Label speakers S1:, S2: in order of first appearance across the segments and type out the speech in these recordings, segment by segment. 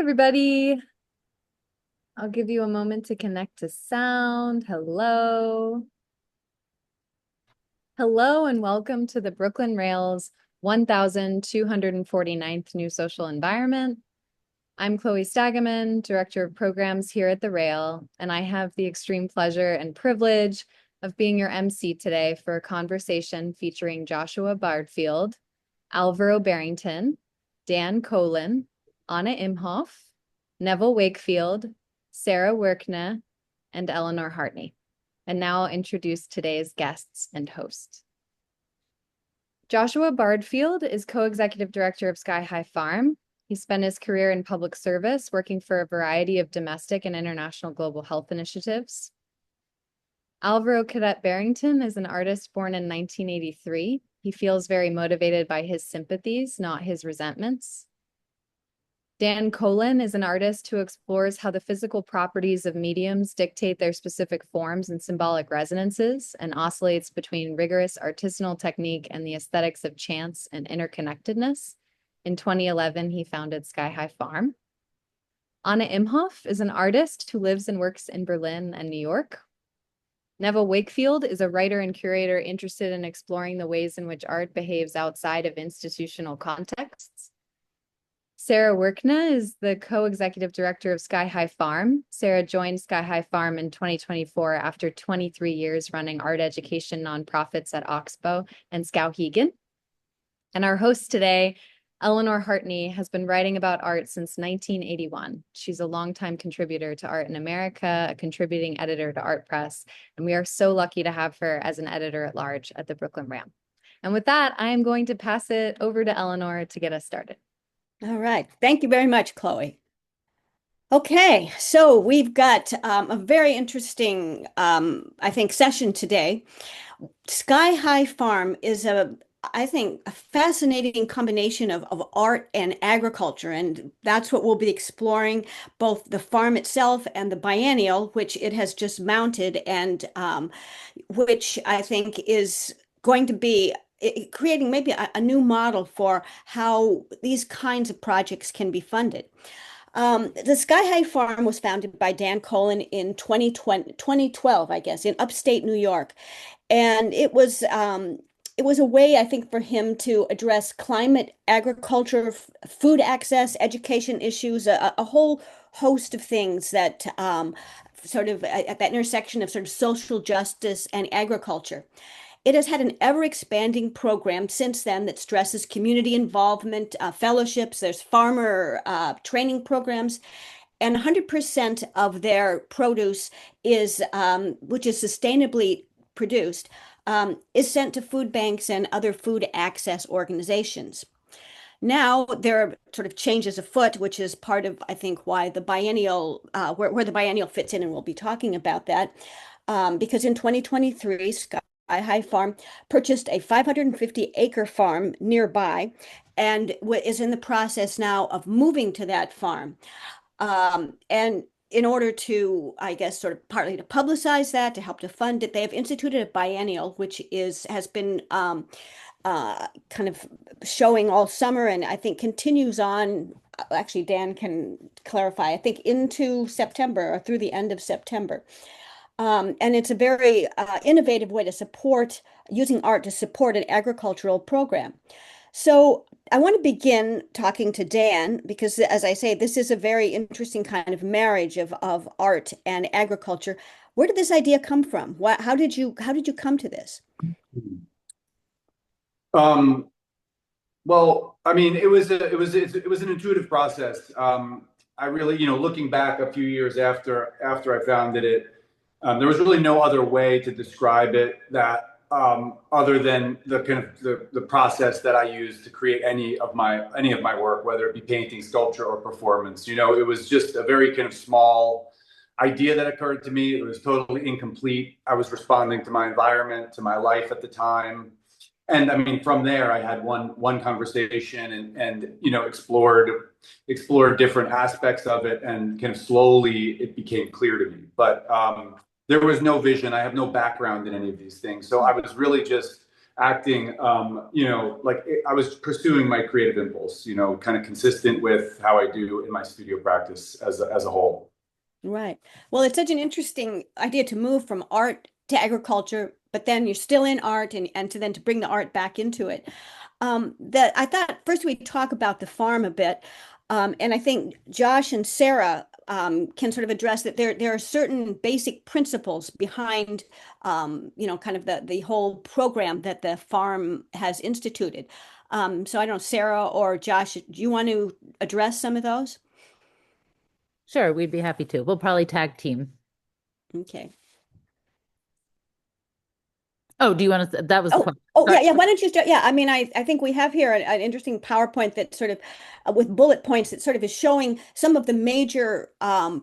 S1: everybody. I'll give you a moment to connect to sound. Hello. Hello and welcome to the Brooklyn Rail's 1249th New Social Environment. I'm Chloe Stagaman, Director of Programs here at the Rail, and I have the extreme pleasure and privilege of being your MC today for a conversation featuring Joshua Bardfield, Alvaro Barrington, Dan Colen, Anna Imhof, Neville Wakefield, Sarah Workneh, and Eleanor Heartney. And now I'll introduce today's guests and host. Joshua Bardfield is co-executive director of Sky High Farm. He spent his career in public service, working for a variety of domestic and international global health initiatives. Alvaro Cadet Barrington is an artist born in 1983. He feels very motivated by his sympathies, not his resentments. Dan Colen is an artist who explores how the physical properties of mediums dictate their specific forms and symbolic resonances, and oscillates between rigorous artisanal technique and the aesthetics of chance and interconnectedness. In 2011, he founded Sky High Farm. Anna Imhof is an artist who lives and works in Berlin and New York. Neville Wakefield is a writer and curator interested in exploring the ways in which art behaves outside of institutional contexts. Sarah Workneh is the co-executive director of Sky High Farm. Sarah joined Sky High Farm in 2024 after 23 years running art education nonprofits at Oxbow and Skowhegan. And our host today, Eleanor Heartney, has been writing about art since 1981. She's a longtime contributor to Art in America, a contributing editor to Art Press, and we are so lucky to have her as an editor at large at the Brooklyn Ram. And with that, I am going to pass it over to Eleanor to get us started.
S2: All right. Thank you very much, Chloe. Okay, so we've got a very interesting, I think, session today. Sky High Farm is I think, a fascinating combination of art and agriculture, and that's what we'll be exploring, both the farm itself and the biennial, which it has just mounted, and which I think is going to be creating maybe a new model for how these kinds of projects can be funded. The Sky High Farm was founded by Dan Colen in 2012, I guess, in upstate New York. And it was a way, I think, for him to address climate, agriculture, food access, education issues, a whole host of things that sort of at that intersection of sort of social justice and agriculture. It has had an ever-expanding program since then that stresses community involvement, fellowships, there's farmer training programs, and 100% of their produce is, which is sustainably produced, is sent to food banks and other food access organizations. Now there are sort of changes afoot, which is part of, I think, why the biennial, where the biennial fits in, and we'll be talking about that, because in 2023, Sky High Farm purchased a 550-acre farm nearby and is in the process now of moving to that farm. And in order to, I guess, sort of partly to publicize that, to help to fund it, they have instituted a biennial, which has been kind of showing all summer, and I think continues on. Actually, Dan can clarify, I think into September or through the end of September. And it's a very innovative way to support, using art to support an agricultural program. So I want to begin talking to Dan because, as I say, this is a very interesting kind of marriage of art and agriculture. Where did this idea come from? How did you come to this?
S3: Well, I mean, it was an intuitive process. I really, looking back a few years after I founded it, there was really no other way to describe it that other than the kind of the process that I use to create any of my work, whether it be painting, sculpture, or performance. It was just a very kind of small idea that occurred to me. It was totally incomplete. I was responding to my environment, to my life at the time. And I mean, from there, I had one conversation and explored different aspects of it, and kind of slowly it became clear to me. But there was no vision. I have no background in any of these things, so I was really just acting, like I was pursuing my creative impulse, kind of consistent with how I do in my studio practice as a whole.
S2: Right. Well, it's such an interesting idea to move from art to agriculture, but then you're still in art and to bring the art back into it. That I thought first we'd talk about the farm a bit. And I think Josh and Sarah can sort of address that there are certain basic principles behind kind of the whole program that the farm has instituted. So I don't know, Sarah or Josh, do you want to address some of those?
S4: Sure, we'd be happy to. We'll probably tag team.
S2: Okay.
S4: Oh, do you want to? That was the
S2: Oh,
S4: question.
S2: oh,
S4: Sorry.
S2: yeah. Why don't you start? Yeah, I mean, I think we have here an interesting PowerPoint that sort of with bullet points that sort of is showing some of the major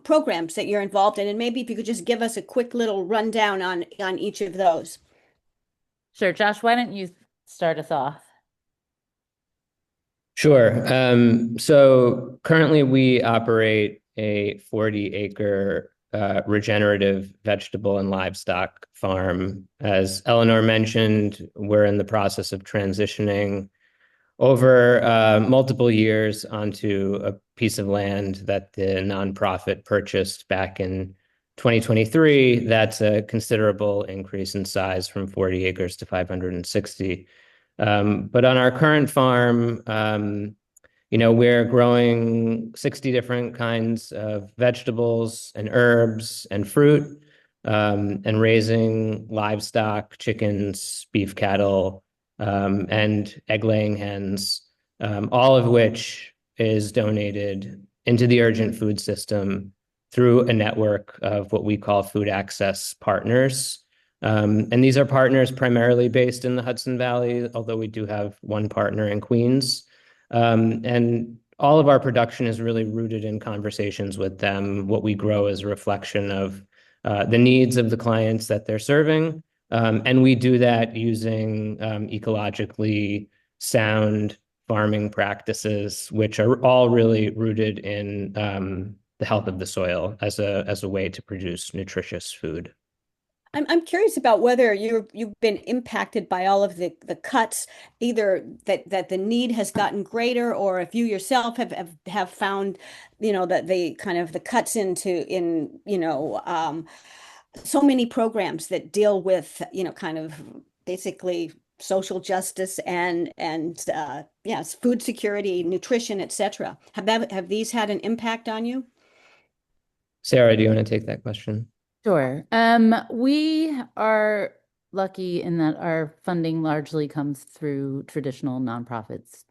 S2: programs that you're involved in, and maybe if you could just give us a quick little rundown on each of those.
S4: Sure, Josh, why don't you start us off?
S5: Sure. So currently we operate a 40-acre regenerative vegetable and livestock farm. As Eleanor mentioned, we're in the process of transitioning over multiple years onto a piece of land that the nonprofit purchased back in 2023. That's a considerable increase in size from 40 acres to 560. But on our current farm, we're growing 60 different kinds of vegetables and herbs and fruit, and raising livestock, chickens, beef cattle, and egg-laying hens, all of which is donated into the urgent food system through a network of what we call food access partners. And these are partners primarily based in the Hudson Valley, although we do have one partner in Queens. And all of our production is really rooted in conversations with them. What we grow is a reflection of the needs of the clients that they're serving. And we do that using ecologically sound farming practices, which are all really rooted in the health of the soil as a way to produce nutritious food.
S2: I'm curious about whether you've been impacted by all of the cuts, either that the need has gotten greater, or if you yourself have found, that the kind of the cuts in so many programs that deal with, kind of basically social justice and yes, food security, nutrition, etc. Have these had an impact on you?
S5: Sarah, do you want to take that question?
S4: Sure. We are lucky in that our funding largely comes through traditional nonprofits,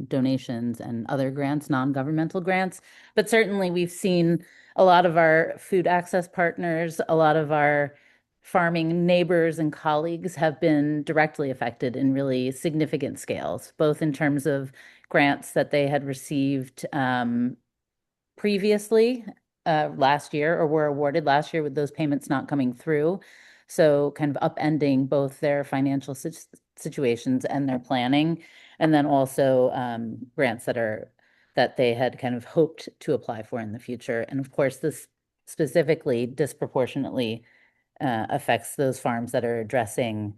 S4: donations and other grants, non-governmental grants. But certainly we've seen a lot of our food access partners, a lot of our farming neighbors and colleagues have been directly affected in really significant scales, both in terms of grants that they had received previously last year or were awarded last year with those payments not coming through. So kind of upending both their financial situations and their planning, and then also grants that they had kind of hoped to apply for in the future. And of course, this specifically disproportionately affects those farms that are addressing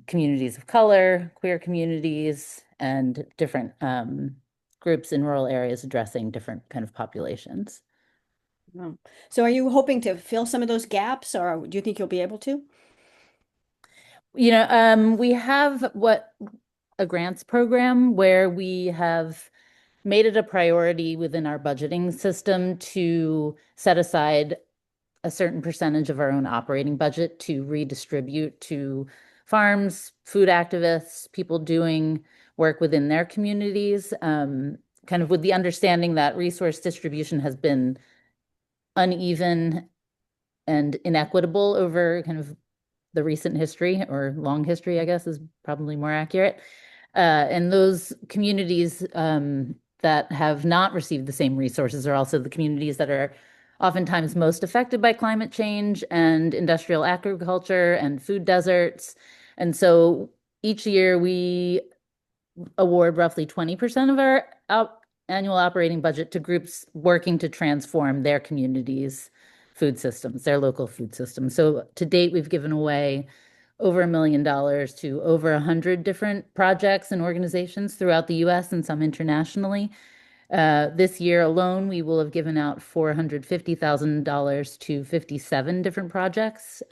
S4: communities of color, queer communities, and different groups in rural areas addressing different kind of populations.
S2: Oh. So are you hoping to fill some of those gaps, or do you think you'll be able to?
S4: We have a grants program where we have made it a priority within our budgeting system to set aside a certain percentage of our own operating budget to redistribute to farms, food activists, people doing work within their communities, kind of with the understanding that resource distribution has been uneven and inequitable over kind of the recent history, or long history, I guess is probably more accurate. And those communities that have not received the same resources are also the communities that are oftentimes most affected by climate change and industrial agriculture and food deserts. And so each year we award roughly 20% of our annual operating budget to groups working to transform their communities' food systems, their local food systems. So to date, we've given away over $1 million to over 100 different projects and organizations throughout the US and some internationally. This year alone, we will have given out $450,000 to 57 different projects.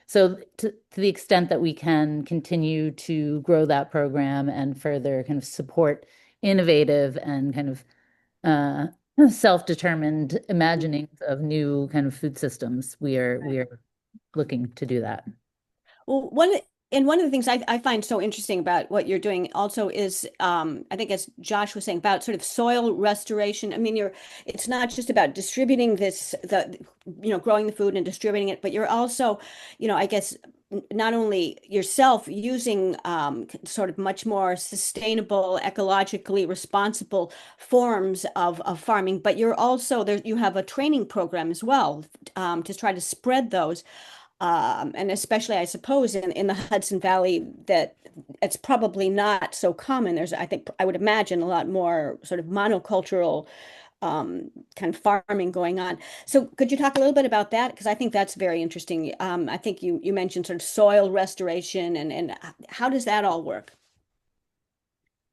S4: So to the extent that we can continue to grow that program and further kind of support innovative and kind of self-determined imaginings of new kind of food systems, we are looking to do that.
S2: Well, one of the things I find so interesting about what you're doing also is, I think as Josh was saying, about sort of soil restoration. I mean, it's not just about distributing growing the food and distributing it, but you're also, I guess, not only yourself using sort of much more sustainable, ecologically responsible forms of farming, but you're also there. You have a training program as well to try to spread those. And especially, I suppose, in the Hudson Valley, that it's probably not so common. I think, I would imagine a lot more sort of monocultural kind of farming going on. So could you talk a little bit about that? Because I think that's very interesting. I think you mentioned sort of soil restoration and how does that all work?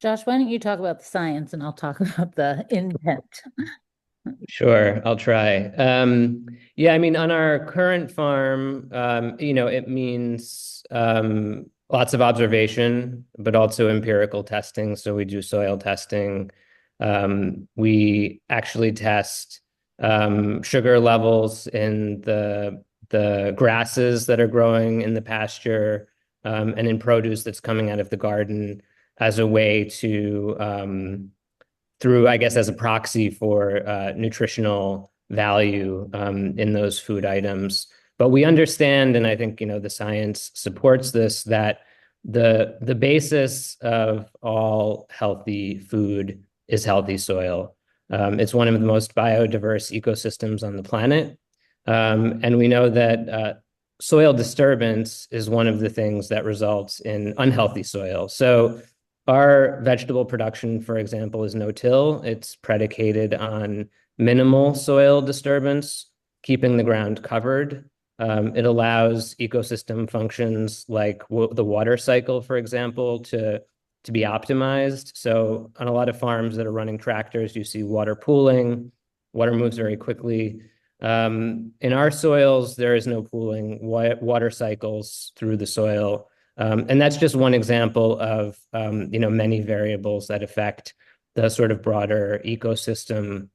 S4: Josh, why don't you talk about the science and I'll talk about the intent.
S5: Sure, I'll try. Yeah, I mean, on our current farm, it means lots of observation, but also empirical testing. So we do soil testing. We actually test sugar levels in the grasses that are growing in the pasture and in produce that's coming out of the garden as a way to through, I guess, as a proxy for nutritional value in those food items. But we understand, and I think, the science supports this, that the basis of all healthy food is healthy soil. It's one of the most biodiverse ecosystems on the planet. And we know that soil disturbance is one of the things that results in unhealthy soil. So our vegetable production, for example, is no-till. It's predicated on minimal soil disturbance, keeping the ground covered. It allows ecosystem functions like the water cycle, for example, to be optimized. So on a lot of farms that are running tractors, you see water pooling. Water moves very quickly. In our soils, there is no pooling. Water cycles through the soil. And that's just one example of many variables that affect the sort of broader ecosystem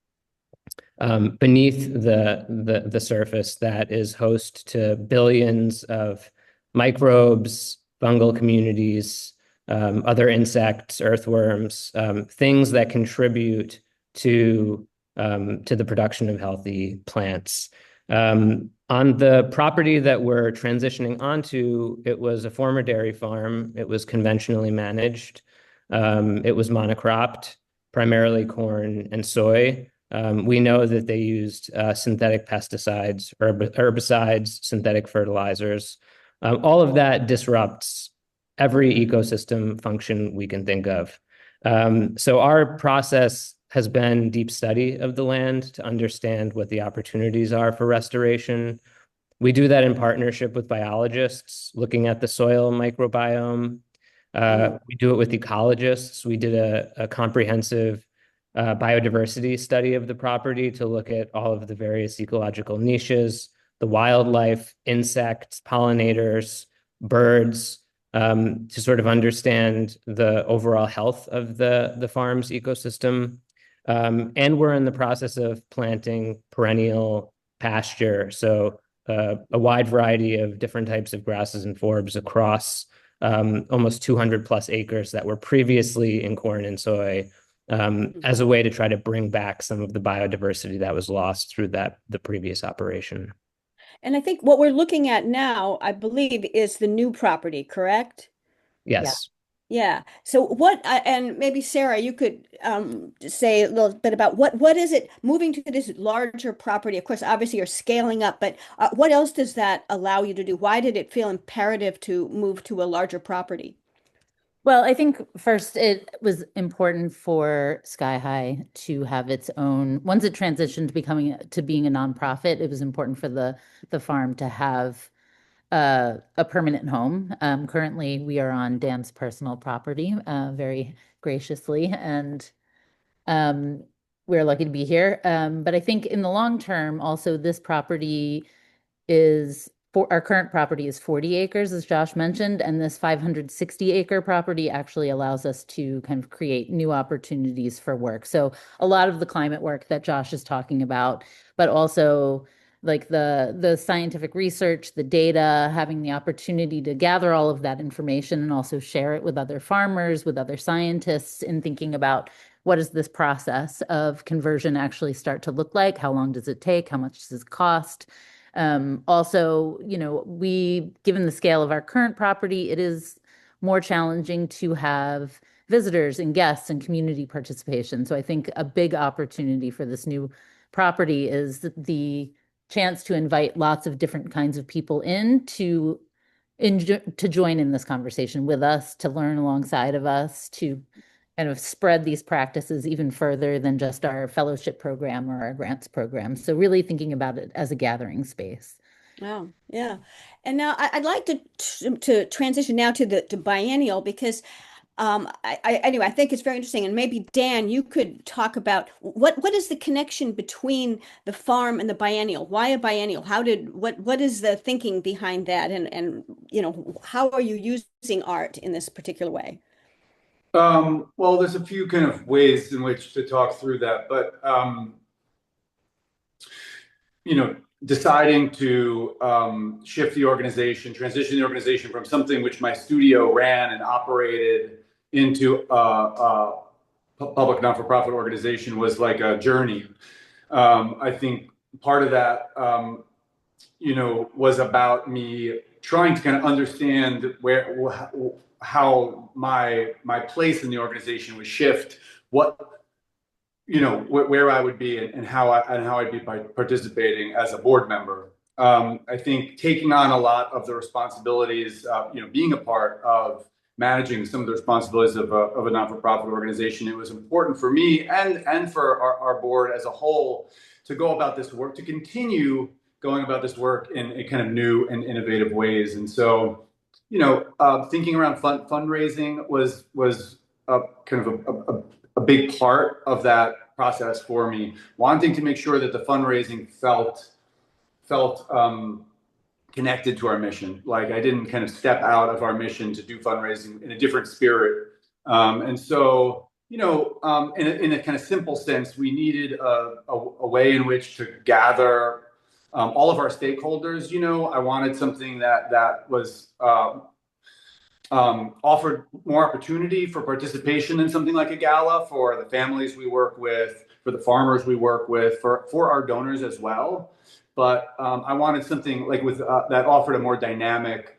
S5: beneath the surface that is host to billions of microbes, fungal communities, other insects, earthworms, things that contribute to the production of healthy plants. On the property that we're transitioning onto, it was a former dairy farm. It was conventionally managed. It was monocropped, primarily corn and soy. We know that they used synthetic pesticides, herbicides, synthetic fertilizers. All of that disrupts every ecosystem function we can think of. So our process has been deep study of the land to understand what the opportunities are for restoration. We do that in partnership with biologists, looking at the soil microbiome. We do it with ecologists. We did a comprehensive biodiversity study of the property to look at all of the various ecological niches, the wildlife, insects, pollinators, birds, to sort of understand the overall health of the farm's ecosystem. And we're in the process of planting perennial pasture. So a wide variety of different types of grasses and forbs across almost 200 plus acres that were previously in corn and soy as a way to try to bring back some of the biodiversity that was lost through the previous operation.
S2: And I think what we're looking at now, I believe, is the new property, correct?
S5: Yes.
S2: Yeah. So and maybe Sarah, you could say a little bit about what is it moving to this larger property? Of course, obviously you're scaling up, but what else does that allow you to do? Why did it feel imperative to move to a larger property?
S4: Well, I think first it was important for Sky High to have its own, once it transitioned to being a nonprofit, it was important for the farm to have a permanent home. Currently, we are on Dan's personal property, very graciously, and we're lucky to be here. But I think in the long term, also this property is for our current property is 40 acres, as Josh mentioned, and this 560-acre property actually allows us to kind of create new opportunities for work. So a lot of the climate work that Josh is talking about, but also like the scientific research, the data, having the opportunity to gather all of that information and also share it with other farmers, with other scientists, in thinking about what does this process of conversion actually start to look like? How long does it take? How much does it cost? Also, given the scale of our current property, it is more challenging to have visitors and guests and community participation. So I think a big opportunity for this new property is the chance to invite lots of different kinds of people to join in this conversation with us, to learn alongside of us, to kind of spread these practices even further than just our fellowship program or our grants program. So really thinking about it as a gathering space.
S2: Wow, yeah. And now I'd like to transition now to biennial, because anyway, I think it's very interesting. And maybe Dan, you could talk about what is the connection between the farm and the biennial? Why a biennial? What is the thinking behind that? And how are you using art in this particular way?
S3: Well, there's a few kind of ways in which to talk through that, but deciding to shift the organization, transition the organization from something which my studio ran and operated into a public not-for-profit organization was like a journey. I think part of that, was about me trying to kind of understand how my place in the organization would shift, where I would be and how I'd be participating as a board member. I think taking on a lot of the responsibilities, being a part of managing some of the responsibilities of a not-for-profit organization, it was important for me and for our board as a whole to go about this work, to continue going about this work in a kind of new and innovative ways. And so, thinking around fundraising was a kind of a big part of that process for me, wanting to make sure that the fundraising felt connected to our mission. Like I didn't kind of step out of our mission to do fundraising in a different spirit. And so, in a kind of simple sense, we needed a way in which to gather all of our stakeholders. I wanted something that was offered more opportunity for participation in something like a gala for the families we work with, for the farmers we work with, for our donors as well. But I wanted something like that offered a more dynamic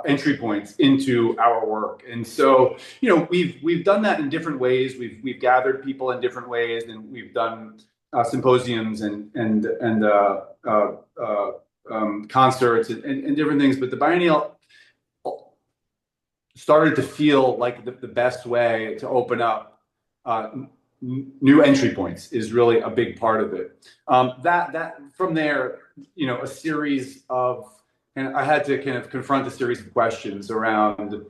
S3: entry points into our work. And so, we've done that in different ways. We've gathered people in different ways, and we've done symposiums and concerts and different things. But the biennial started to feel like the best way to open up new entry points is really a big part of it. That from there, a series of, and I had to kind of confront a series of questions around,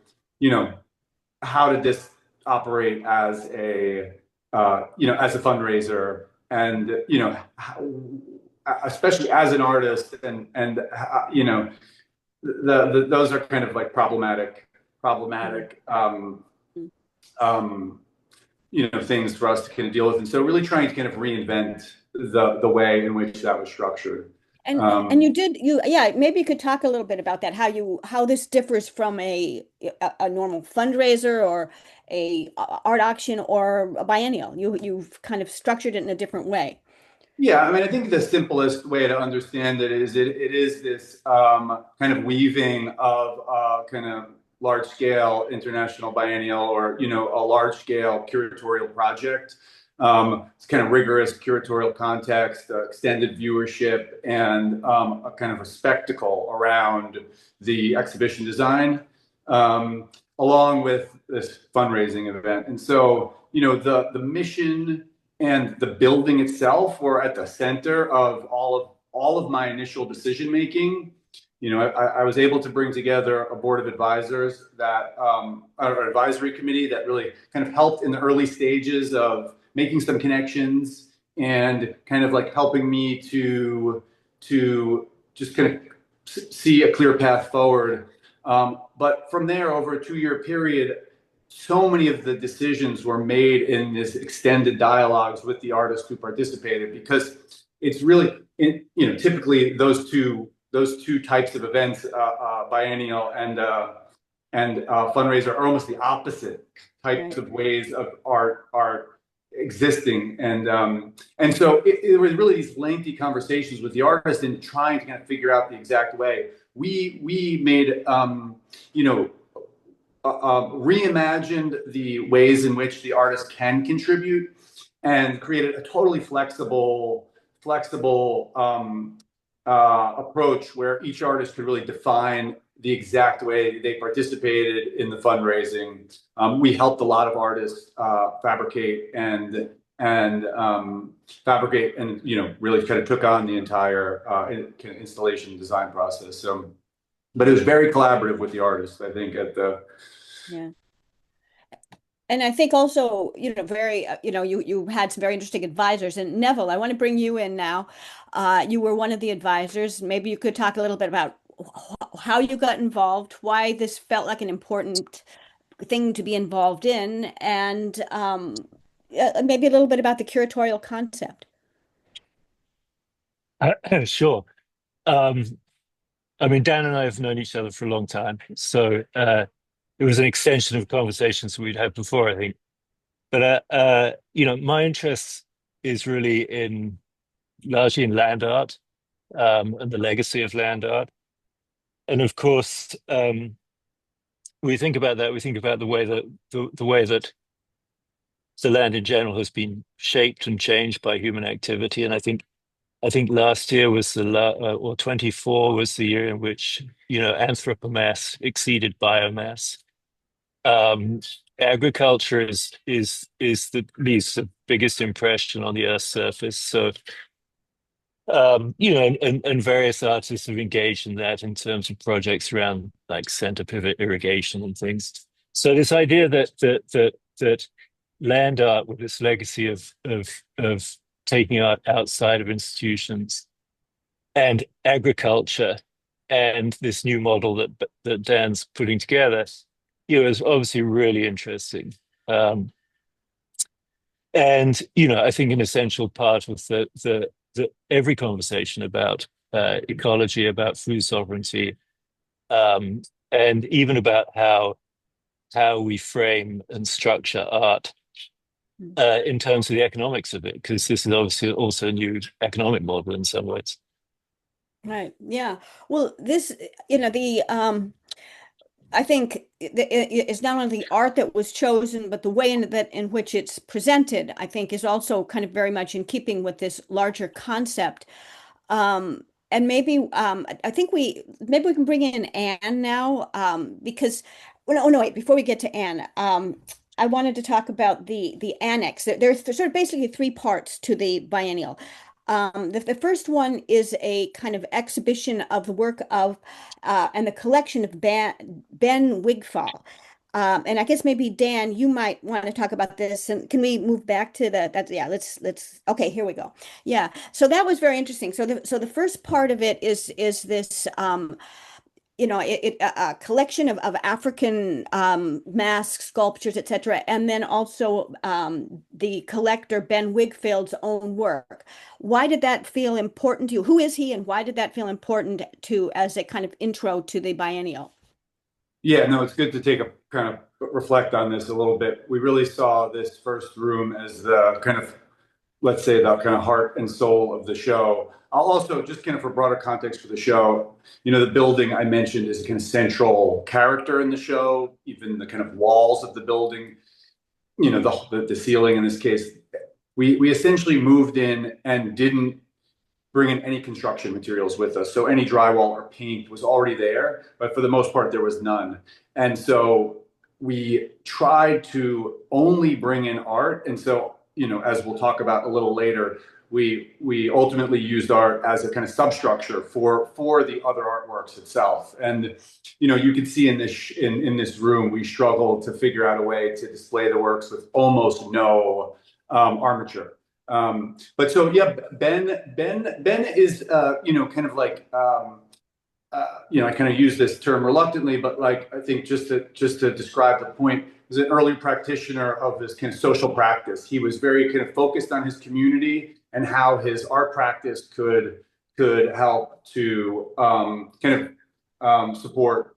S3: how did this operate as a fundraiser, and especially as an artist, and those are kind of like problematic things for us to kind of deal with. And so really trying to kind of reinvent the way in which that was structured.
S2: And maybe you could talk a little bit about that, how this differs from a normal fundraiser or a art auction or a biennial. You've kind of structured it in a different way.
S3: Yeah, I mean, I think the simplest way to understand it is it is this kind of weaving of kind of large-scale international biennial, or a large-scale curatorial project. It's kind of rigorous curatorial context, extended viewership, and a kind of a spectacle around the exhibition design, along with this fundraising event. And so, the mission and the building itself were at the center of all all of my initial decision making. You know, I was able to bring together a board of advisors that, or advisory committee that really kind of helped in the early stages of making some connections and kind of like helping me to just kind of see a clear path forward. But from there, over a 2-year period, so many of the decisions were made in this extended dialogues with the artists who participated, because it's really, typically those two types of events, biennial and fundraiser, are almost the opposite types of ways of art existing. And so it was really these lengthy conversations with the artist and trying to kind of figure out the exact way. We made, reimagined the ways in which the artist can contribute and created a totally flexible approach where each artist could really define the exact way they participated in the fundraising. We helped a lot of artists fabricate and really kind of took on the entire installation design process. So, but it was very collaborative with the artists, I think, at the.
S2: Yeah. And I think also, you had some very interesting advisors. And Neville, I want to bring you in now. You were one of the advisors. Maybe you could talk a little bit about how you got involved, why this felt like an important thing to be involved in, and maybe a little bit about the curatorial concept.
S6: Sure. I mean, Dan and I have known each other for a long time, so it was an extension of conversations we'd had before, I think. But my interest is really largely in land art and the legacy of land art. And of course, we think about that. We think about the way that the land in general has been shaped and changed by human activity. And I think last year was or 24 was the year in which anthropomass exceeded biomass. Agriculture leaves the biggest impression on the Earth's surface. So, and various artists have engaged in that in terms of projects around like center pivot irrigation and things. So this idea that land art with its legacy of taking art outside of institutions and agriculture and this new model that Dan's putting together, is obviously really interesting. And I think an essential part of the every conversation about ecology, about food sovereignty, and even about how we frame and structure art in terms of the economics of it, because this is obviously also a new economic model in some ways.
S2: Right. Yeah. Well, this, I think it's not only the art that was chosen, but the way in which it's presented, I think, is also kind of very much in keeping with this larger concept. And maybe I think maybe we can bring in Anne now, because no, wait, before we get to Anne, I wanted to talk about the annex. There's sort of basically 3 parts to the biennial. The first one is a kind of exhibition of the work of and the collection of Ben Wigfall. And I guess maybe Dan, you might want to talk about this. And can we move back to let's okay, here we go. Yeah. So that was very interesting. So the first part of it is this a collection of African masks, sculptures, etc., and then also the collector Ben Wigfield's own work. Why did that feel important to you? Who is he, and why did that feel important to as a kind of intro to the biennial?
S3: Yeah, no, it's good to take a kind of reflect on this a little bit. We really saw this first room as the kind of, let's say, the kind of heart and soul of the show. I'll also, just kind of for broader context for the show, the building I mentioned is a kind of central character in the show, even the kind of walls of the building, the ceiling in this case. We essentially moved in and didn't bring in any construction materials with us. So any drywall or paint was already there, but for the most part, there was none. And so we tried to only bring in art. And so as we'll talk about a little later, we ultimately used art as a kind of substructure for the other artworks itself. And you can see in this room, we struggled to figure out a way to display the works with almost no armature. But so yeah, Ben is kind of like I kind of use this term reluctantly, but like I think just to describe the point, is an early practitioner of this kind of social practice. He was very kind of focused on his community and how his art practice could help to support,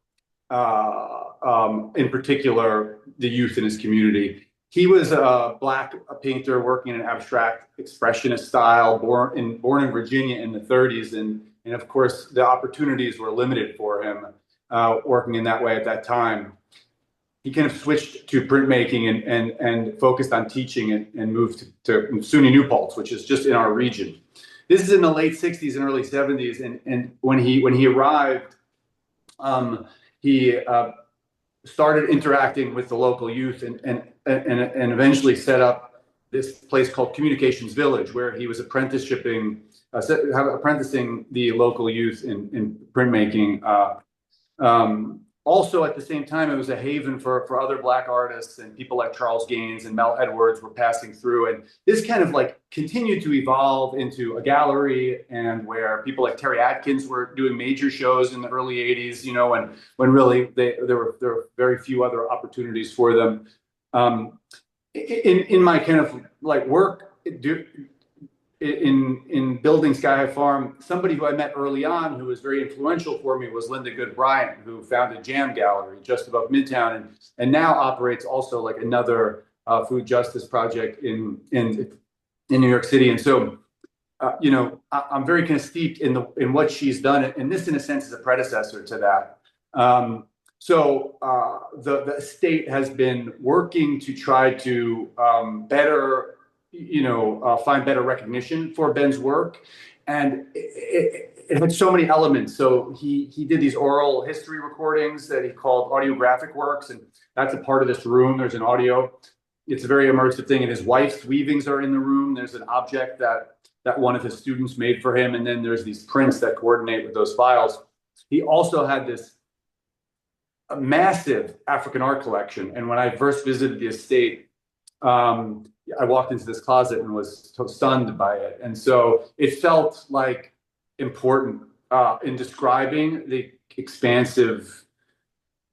S3: in particular, the youth in his community. He was a Black painter working in an abstract expressionist style, born in Virginia in the 30s, and of course the opportunities were limited for him working in that way at that time. He kind of switched to printmaking and focused on teaching and moved to SUNY New Paltz, which is just in our region. This is in the late 60s and early 70s, and when he arrived, he started interacting with the local youth and eventually set up this place called Communications Village, where he was apprenticing the local youth in printmaking. Also, at the same time, it was a haven for other Black artists, and people like Charles Gaines and Mel Edwards were passing through. And this kind of like continued to evolve into a gallery, and where people like Terry Atkins were doing major shows in the early 80s, when really there were very few other opportunities for them. In my kind of like work in building Sky High Farm, somebody who I met early on who was very influential for me was Linda Good Bryant, who founded Jam Gallery just above Midtown, and now operates also like another food justice project in New York City. And so, I'm very kind of steeped in what she's done, and this, in a sense, is a predecessor to that. So the estate has been working to try to better, find better recognition for Ben's work, and it had so many elements. So he did these oral history recordings that he called audiographic works, and that's a part of this room. There's an audio. It's a very immersive thing, and his wife's weavings are in the room. There's an object that one of his students made for him, and then there's these prints that coordinate with those files. He also had this massive African art collection, and when I first visited the estate, I walked into this closet and was stunned by it. And so it felt like important in describing the expansive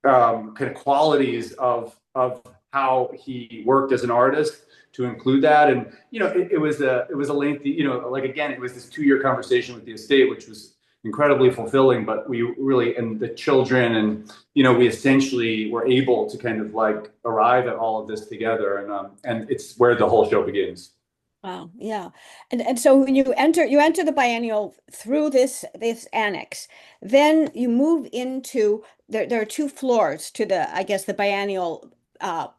S3: kind of qualities of how he worked as an artist, to include that. And it was a lengthy, again, it was this 2-year conversation with the estate, which was incredibly fulfilling. But we really, and the children, and we essentially were able to kind of like arrive at all of this together, and it's where the whole show begins.
S2: Wow, yeah. And so when you enter the biennial through this annex, then you move into there are 2 floors to the biennial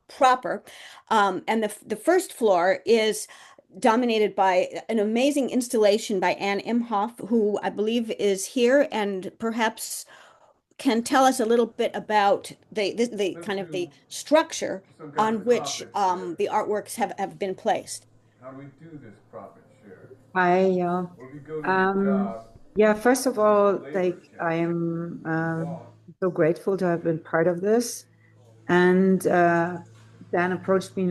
S2: proper, and the first floor is dominated by an amazing installation by Anne Imhof, who I believe is here and perhaps can tell us a little bit about the kind of the structure on which the artworks have been placed.
S7: How we do this profit share?
S8: Hi, yeah. Yeah, first of all, like I am so grateful to have been part of this. And Dan approached me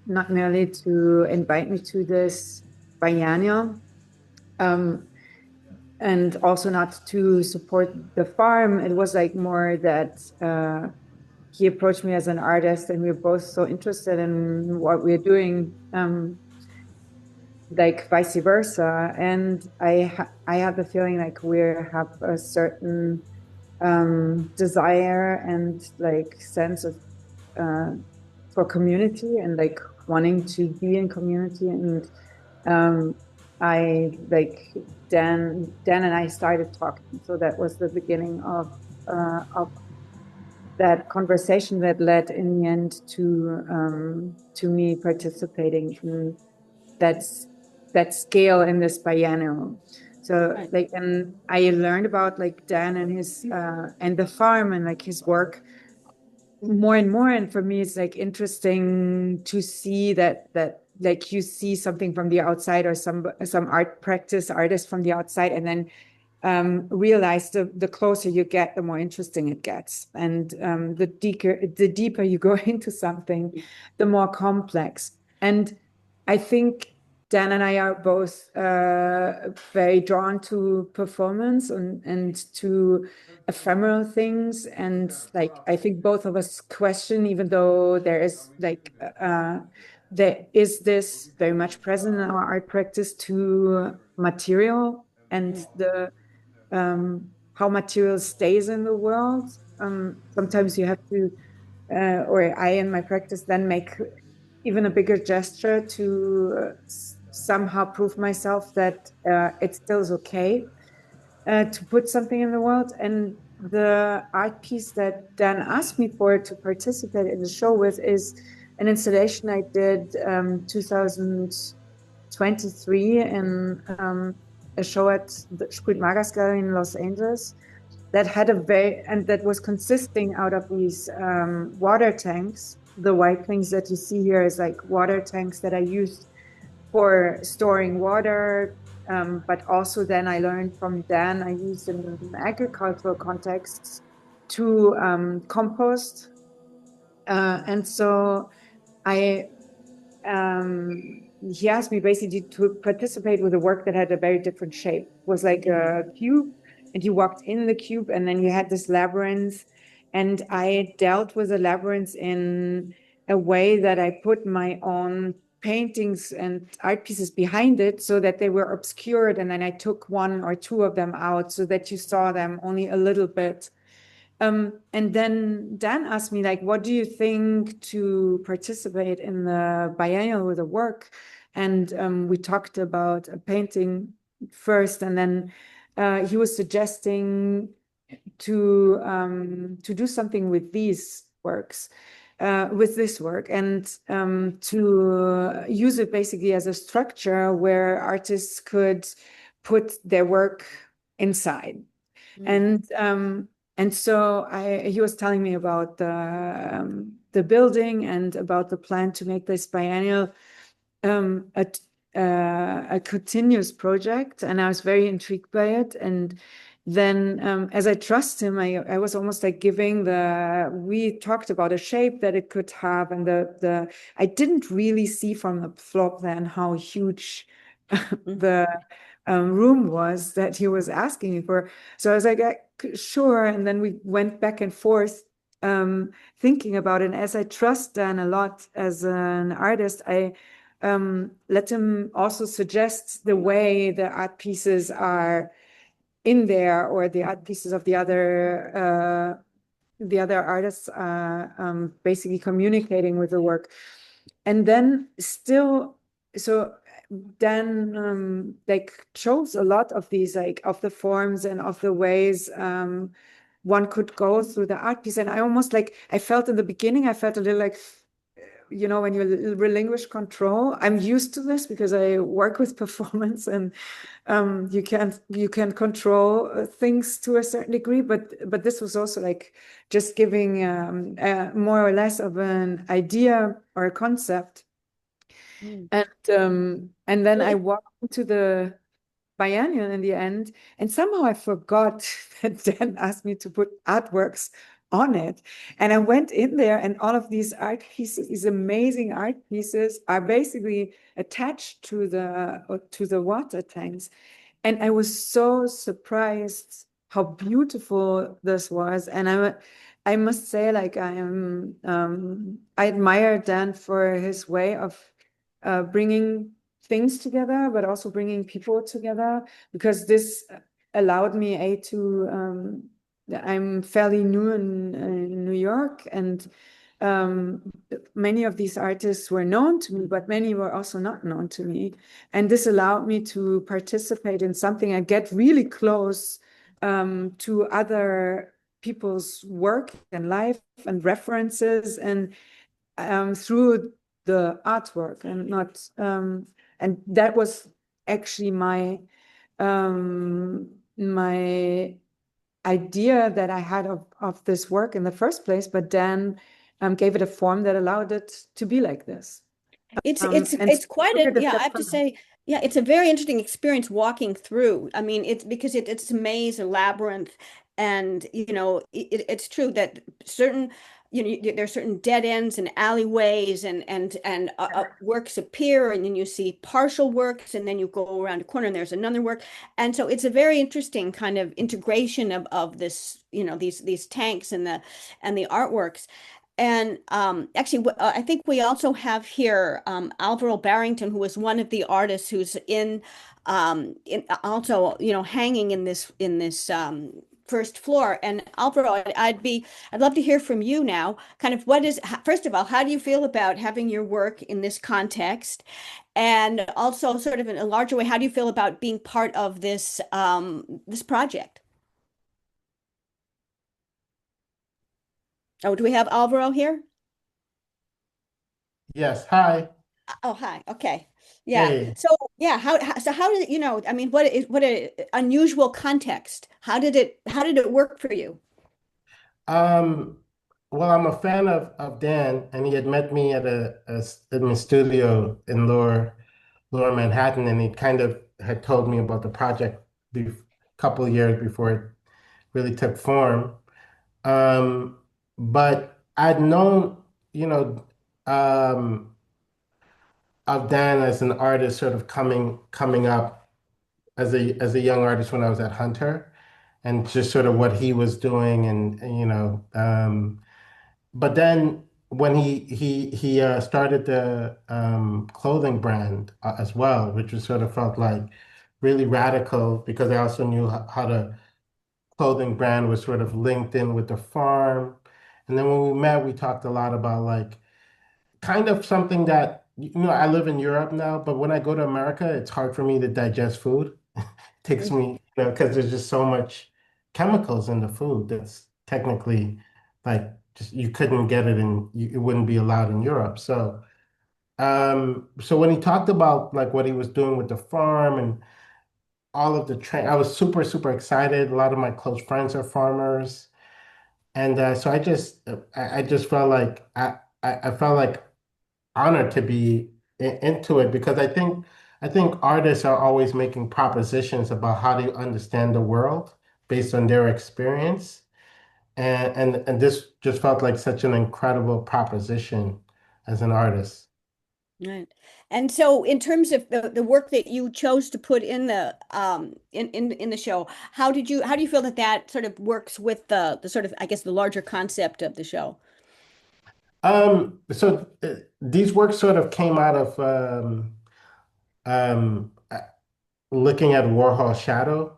S8: not merely to invite me to this biennial, and also not to support the farm. It was like more that he approached me as an artist, and we were both so interested in what we're doing, like vice versa. And I have the feeling like we have a certain desire and like sense of for community, and like wanting to be in community. And I like Dan and I started talking, so that was the beginning of that conversation that led in the end to me participating in that scale in this biennial. So like, and I learned about like Dan and his and the farm and like his work more and more, and for me, it's like interesting to see that like you see something from the outside, or some art practice artist from the outside, and then realize the closer you get, the more interesting it gets, and the deeper you go into something, the more complex. And I think Dan and I are both very drawn to performance and to ephemeral things, and like I think both of us question, even though there is like there is this very much present in our art practice, to material and the how material stays in the world. Sometimes you have to, or I in my practice then make even a bigger gesture to somehow prove myself that it still is okay to put something in the world. And the art piece that Dan asked me for to participate in the show with is an installation I did 2023 in a show at the Squid Magas Gallery in Los Angeles that had that was consisting out of these water tanks. The white things that you see here is like water tanks that I used for storing water, but also then I learned from Dan, I used in agricultural contexts to compost. And so he asked me basically to participate with a work that had a very different shape. It was like a cube, and you walked in the cube, and then you had this labyrinth. And I dealt with the labyrinth in a way that I put my own paintings and art pieces behind it so that they were obscured. And then I took one or two of them out so that you saw them only a little bit. And then Dan asked me, like, what do you think to participate in the biennial with a work? And we talked about a painting first, and then he was suggesting to do something with these works, with this work, and to use it basically as a structure where artists could put their work inside. And so he was telling me about the building and about the plan to make this biennial a continuous project, and I was very intrigued by it. And then as I trust him, I was almost like giving we talked about a shape that it could have, and I didn't really see from the floor plan how huge the room was that he was asking me for. So I was like, sure. And then we went back and forth thinking about it. And as I trust Dan a lot as an artist, I let him also suggest the way the art pieces are in there, or the art pieces of the other artists basically communicating with the work. And then still, so Dan like chose a lot of these, like of the forms and of the ways one could go through the art piece. And I almost like, I felt in the beginning, I felt a little like, you know, when you relinquish control. I'm used to this because I work with performance, and you can control things to a certain degree, but this was also like just giving more or less of an idea or a concept. And then I walked into the biennial in the end, and somehow I forgot that Dan asked me to put artworks on it. And I went in there, and all of these art pieces, these amazing art pieces, are basically attached to the water tanks. And I was so surprised how beautiful this was. And I must say, like, I admire Dan for his way of bringing things together, but also bringing people together, because this allowed me to I'm fairly new in New York, and many of these artists were known to me, but many were also not known to me. And this allowed me to participate in something and get really close to other people's work and life and references, and through the artwork, and not and that was actually my idea that I had of this work in the first place, but Dan gave it a form that allowed it to be like this.
S2: It's quite
S8: took
S2: a,
S8: it a
S2: yeah, I
S8: step
S2: have to
S8: further.
S2: say, yeah, it's a very interesting experience walking through. I mean, it's because it's a maze, a labyrinth, and it's true that certain, there's certain dead ends and alleyways and works appear, and then you see partial works, and then you go around a corner and there's another work, and so it's a very interesting kind of integration of this, these tanks and the artworks. And actually, I think we also have here Alvaro Barrington, who is one of the artists who's in also, hanging in this first floor. And Alvaro, I'd love to hear from you now. Kind of first of all, how do you feel about having your work in this context? And also, sort of in a larger way, how do you feel about being part of this project? Oh, do we have Alvaro here?
S9: Yes, hi.
S2: Oh, hi. Okay. Yeah.
S9: Hey.
S2: So, yeah, how did I mean, what a unusual context. How did it work for you?
S9: Um, well, I'm a fan of Dan, and he had met me at in my studio in Lower Manhattan, and he kind of had told me about the project a couple of years before it really took form. Um, but I'd known, you know, um, of Dan as an artist sort of coming up as a young artist when I was at Hunter, and just sort of what he was doing, and but then when he started the clothing brand as well, which was sort of felt like really radical because I also knew how the clothing brand was sort of linked in with the farm. And then when we met, we talked a lot about like kind of something that, I live in Europe now, but when I go to America, it's hard for me to digest food. Takes
S2: Mm,
S9: me, because there's just so much chemicals in the food that's technically like just you couldn't get it and it wouldn't be allowed in Europe. So when he talked about like what he was doing with the farm and all of the train, I was super, super excited. A lot of my close friends are farmers. And so I just felt like I felt like honored to be into it because I think artists are always making propositions about how to understand the world based on their experience, and this just felt like such an incredible proposition as an artist.
S2: right. And so in terms of the work that you chose to put in the show, how do you feel that sort of works with the sort of, I guess, the larger concept of the show?
S9: So these works sort of came out of um, uh, looking at Warhol's shadow.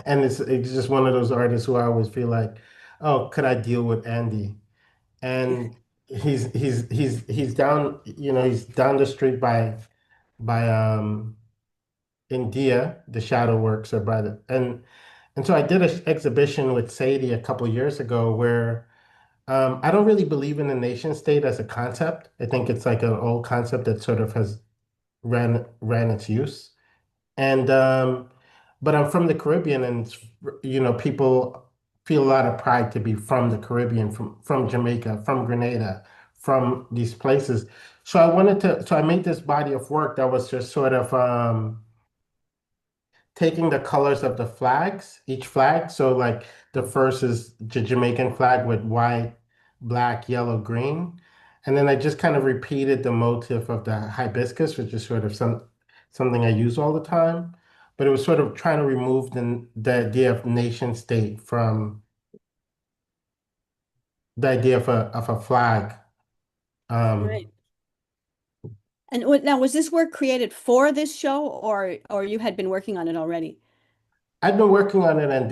S9: And it's just one of those artists who I always feel like, oh, could I deal with Andy? And he's down the street by India, the shadow works are by the and so I did an exhibition with Sadie a couple years ago where I don't really believe in the nation state as a concept. I think it's like an old concept that sort of has ran its use. And but I'm from the Caribbean, and people feel a lot of pride to be from the Caribbean, from Jamaica, from Grenada, from these places. So I made this body of work that was just sort of taking the colors of the flags, each flag. So like the first is the Jamaican flag with white, black, yellow, green. And then I just kind of repeated the motif of the hibiscus, which is sort of something I use all the time. But it was sort of trying to remove the idea of nation state from the idea of a flag.
S2: Right.
S9: Um,
S2: And now, was this work created for this show, or you had been working on it already?
S9: I've been working on it, and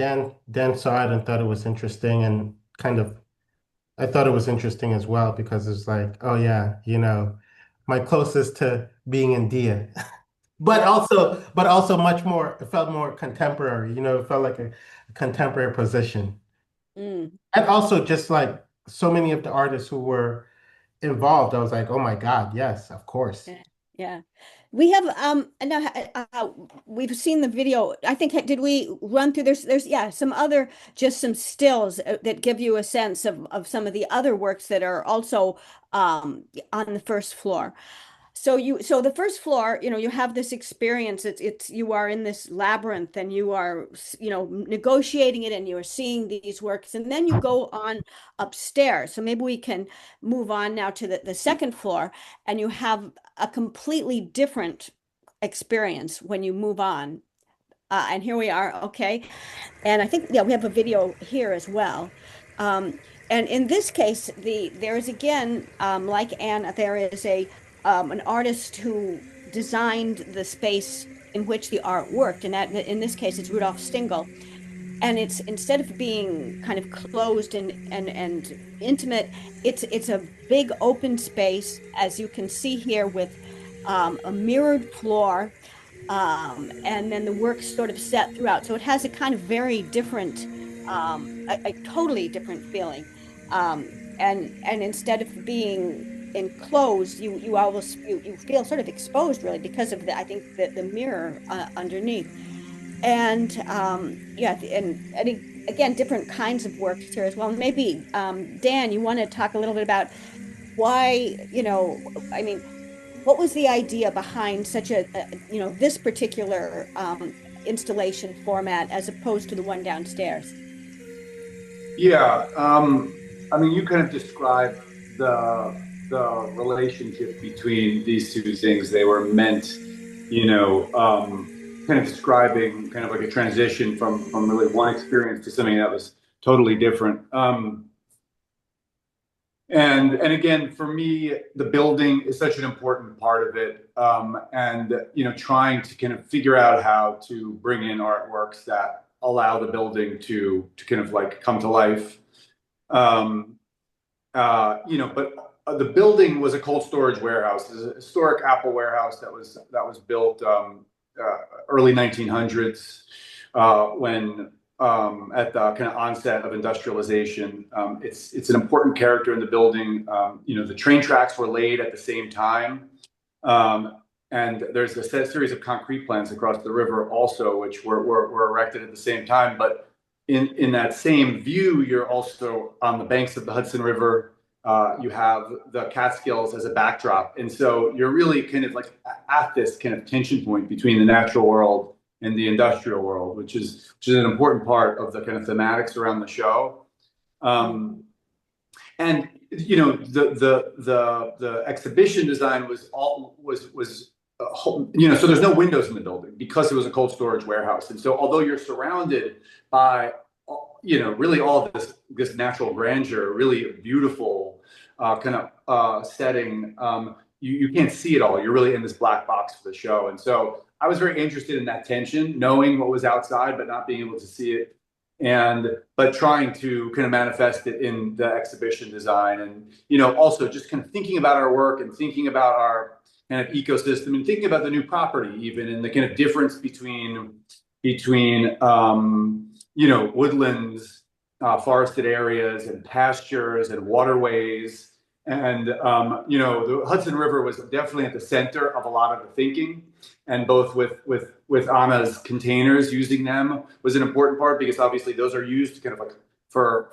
S9: Dan saw it and thought it was interesting, and kind of I thought it was interesting as well because it's like, oh yeah, my closest to being in Dia, but
S2: Yeah.
S9: also much more. It felt more contemporary. It felt like a contemporary position,
S2: Mm.
S9: and also just like so many of the artists who were involved, I was like, oh my God, yes, of course.
S2: Yeah. Yeah. We have now we've seen the video. I think did we run through there's yeah, some other just some stills that give you a sense of some of the other works that are also on the first floor. So the first floor, you have this experience. It's you are in this labyrinth and you are, negotiating it and you are seeing these works. And then you go on upstairs. So maybe we can move on now to the second floor, and you have a completely different experience when you move on. And here we are, okay. And I think, yeah, we have a video here as well. And in this case, there is again, like Anne, there is an artist who designed the space in which the art worked, and that in this case, it's Rudolf Stingel. And it's instead of being kind of closed and intimate, it's a big open space, as you can see here, with a mirrored floor, and then the work sort of set throughout. So it has a kind of very different, a totally different feeling. And instead of being enclosed, you almost you feel sort of exposed, really, because of I think the mirror underneath. And yeah, and again, different kinds of works here as well. Maybe Dan, you want to talk a little bit about why, I mean, what was the idea behind such this particular installation format as opposed to the one downstairs?
S3: Yeah, I mean, you kind of described the relationship between these two things. They were meant, kind of describing kind of like a transition from really one experience to something that was totally different. And again, for me, the building is such an important part of it. And trying to kind of figure out how to bring in artworks that allow the building to kind of like come to life. But the building was a cold storage warehouse. It was a historic Apple warehouse that was built early 1900s, when at the kind of onset of industrialization. It's an important character in the building. The train tracks were laid at the same time. And there's a series of concrete plants across the river also, which were erected at the same time. But in that same view, you're also on the banks of the Hudson River. You have the Catskills as a backdrop. And so you're really kind of like at this kind of tension point between the natural world and the industrial world, which is an important part of the kind of thematics around the show. And the exhibition design was so there's no windows in the building because it was a cold storage warehouse. And so although you're surrounded by really all of this natural grandeur, really beautiful kind of setting, you can't see it all. You're really in this black box for the show. And so I was very interested in that tension, knowing what was outside, but not being able to see it. But trying to kind of manifest it in the exhibition design. And, also just kind of thinking about our work and thinking about our kind of ecosystem and thinking about the new property even, and the kind of difference between woodlands, forested areas and pastures and waterways. And, the Hudson River was definitely at the center of a lot of the thinking, and both with Anna's containers, using them was an important part, because obviously those are used kind of like for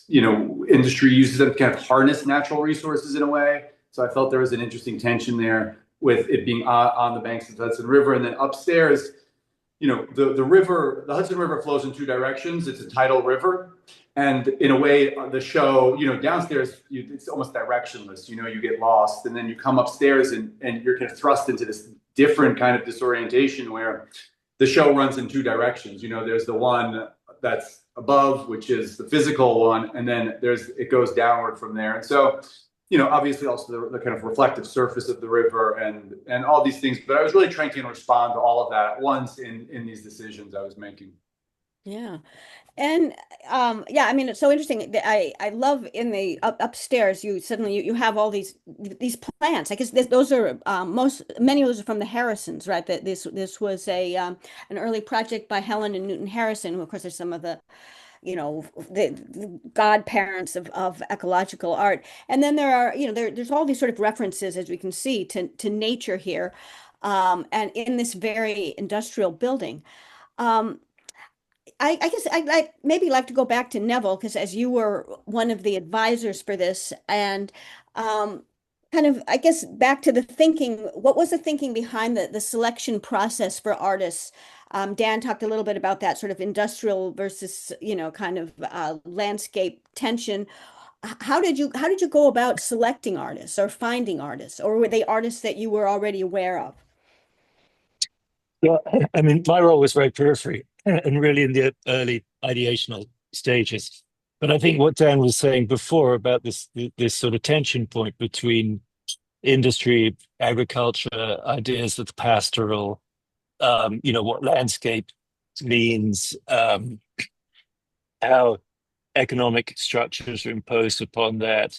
S3: industry uses them to kind of harness natural resources in a way. So I felt there was an interesting tension there with it being on the banks of the Hudson River. And then upstairs, the Hudson River flows in two directions. It's a tidal river. And in a way, the show, downstairs, it's almost directionless. You get lost, and then you come upstairs and you're kind of thrust into this different kind of disorientation where the show runs in two directions. There's the one that's above, which is the physical one, and then it goes downward from there. And so, obviously also the kind of reflective surface of the river and all these things. But I was really trying to respond to all of that at once in these decisions I was making.
S2: Yeah. And I mean, it's so interesting. I love in the upstairs, you have all these plants. I guess those are many of those are from the Harrisons, right? That this was an early project by Helen and Newton Harrison, who of course are some of the the godparents of ecological art. And then there are, there's all these sort of references, as we can see, to nature here, and in this very industrial building. Um, I guess I'd maybe like to go back to Neville, because as you were one of the advisors for this, and um, kind of, I guess, back to the thinking, what was the thinking behind the selection process for artists? Dan talked a little bit about that sort of industrial versus, kind of landscape tension. How did you go about selecting artists or finding artists, or were they artists that you were already aware of?
S6: Yeah, I mean, my role was very periphery and really in the early ideational stages. But I think what Dan was saying before about this sort of tension point between industry, agriculture, ideas of the pastoral, what landscape means, how economic structures are imposed upon that,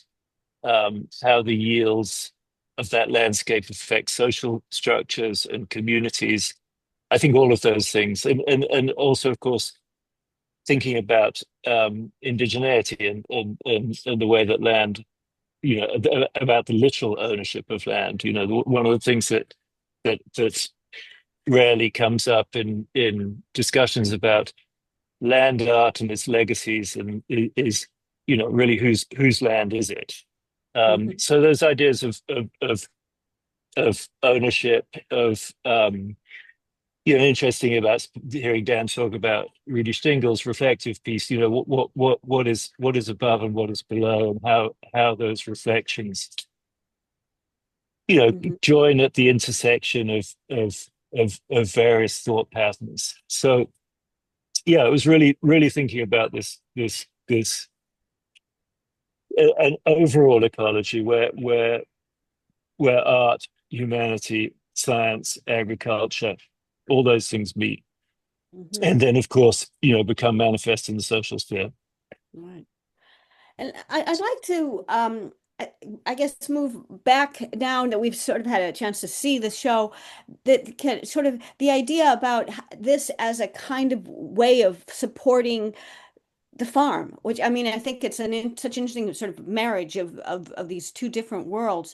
S6: how the yields of that landscape affect social structures and communities. I think all of those things, and also, of course, thinking about indigeneity and the way that land, about the literal ownership of land. One of the things that rarely comes up in discussions about land art and its legacies and is really whose land is it? So those ideas of ownership, of interesting about hearing Dan talk about Rudy Stingel's reflective piece. What is above and what is below, and how those reflections join at the intersection of various thought patterns. So yeah, it was really thinking about this an overall ecology where art, humanity, science, agriculture, all those things meet. And then, of course, become manifest in the social sphere.
S2: Right. And I'd like to, I guess, move back down, that we've sort of had a chance to see the show, that can sort of the idea about this as a kind of way of supporting the farm, which, I mean, I think it's such an interesting sort of marriage of these two different worlds.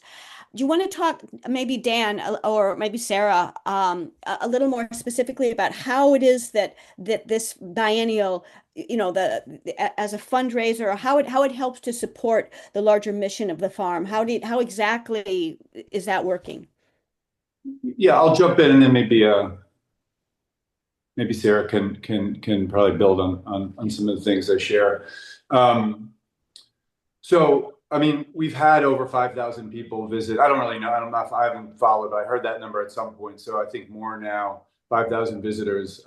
S2: Do you want to talk, maybe Dan or maybe Sarah, a little more specifically about how it is that this biennial, as a fundraiser, or how it helps to support the larger mission of the farm? How exactly is that working?
S3: Yeah, I'll jump in, and then maybe Sarah can probably build on some of the things I share. So, I mean, we've had over 5,000 people visit. I don't really know. I haven't followed, but I heard that number at some point. So I think more now, 5,000 visitors.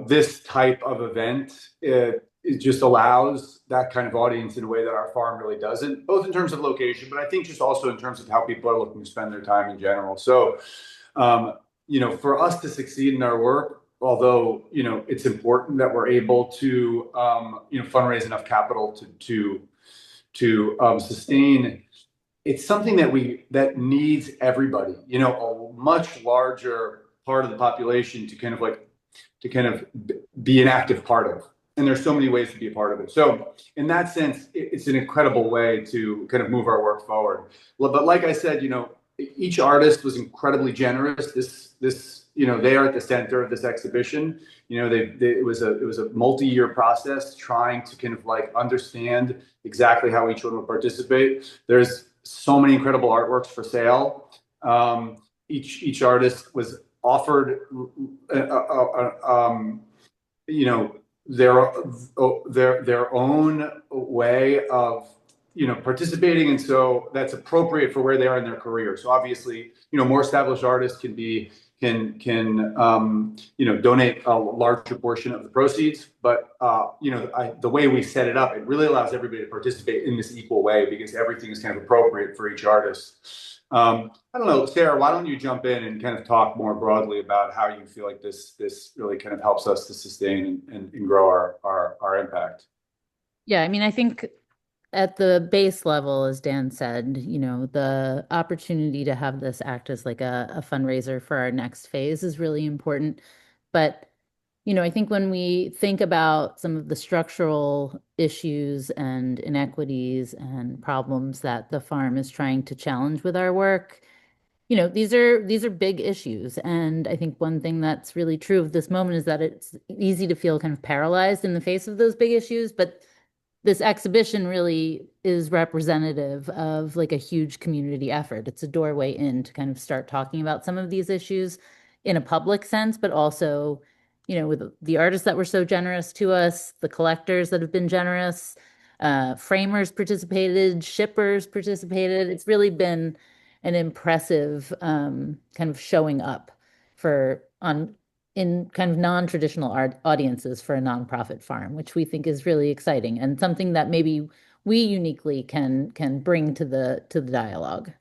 S3: This type of event, it just allows that kind of audience in a way that our farm really doesn't, both in terms of location, but I think just also in terms of how people are looking to spend their time in general. So, for us to succeed in our work, although it's important that we're able to fundraise enough capital to sustain. It's something that needs everybody, a much larger part of the population to kind of be an active part of. And there's so many ways to be a part of it. So in that sense, it's an incredible way to kind of move our work forward. Well, but like I said, each artist was incredibly generous. They are at the center of this exhibition. It was a multi-year process trying to kind of understand exactly how each one would participate. There's so many incredible artworks for sale. Each artist was offered, their own way of participating, and so that's appropriate for where they are in their career. So obviously, more established artists can donate a larger portion of the proceeds, but the way we set it up, it really allows everybody to participate in this equal way, because everything is kind of appropriate for each artist. I don't know, Sarah, why don't you jump in and kind of talk more broadly about how you feel like this really kind of helps us to sustain and grow our impact?
S4: Yeah, I mean, I think at the base level, as Dan said, the opportunity to have this act as like a fundraiser for our next phase is really important. But I think when we think about some of the structural issues and inequities and problems that the farm is trying to challenge with our work, these are big issues. And I think one thing that's really true of this moment is that it's easy to feel kind of paralyzed in the face of those big issues, but this exhibition really is representative of like a huge community effort. It's a doorway in to kind of start talking about some of these issues in a public sense, but also, with the artists that were so generous to us, the collectors that have been generous, framers participated, shippers participated. It's really been an impressive kind of showing up in kind of non-traditional art audiences for a nonprofit farm, which we think is really exciting and something that maybe we uniquely can bring to the dialogue.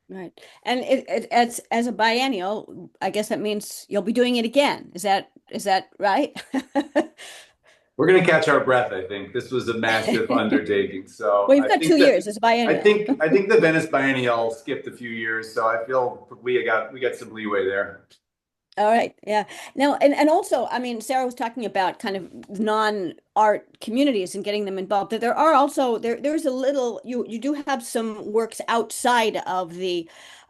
S2: Right. And as a biennial, I guess that means you'll be doing it again. Is that right?
S3: We're going to catch our breath, I think. This was a massive undertaking. So
S2: Well, you've got 2 years as a biennial.
S3: I think the Venice Biennial skipped a few years, so I feel we got some leeway there.
S2: All right. Yeah. Now, and also, I mean, Sarah was talking about kind of non-art communities and getting them involved. There are also there's a little you do have some works outside of the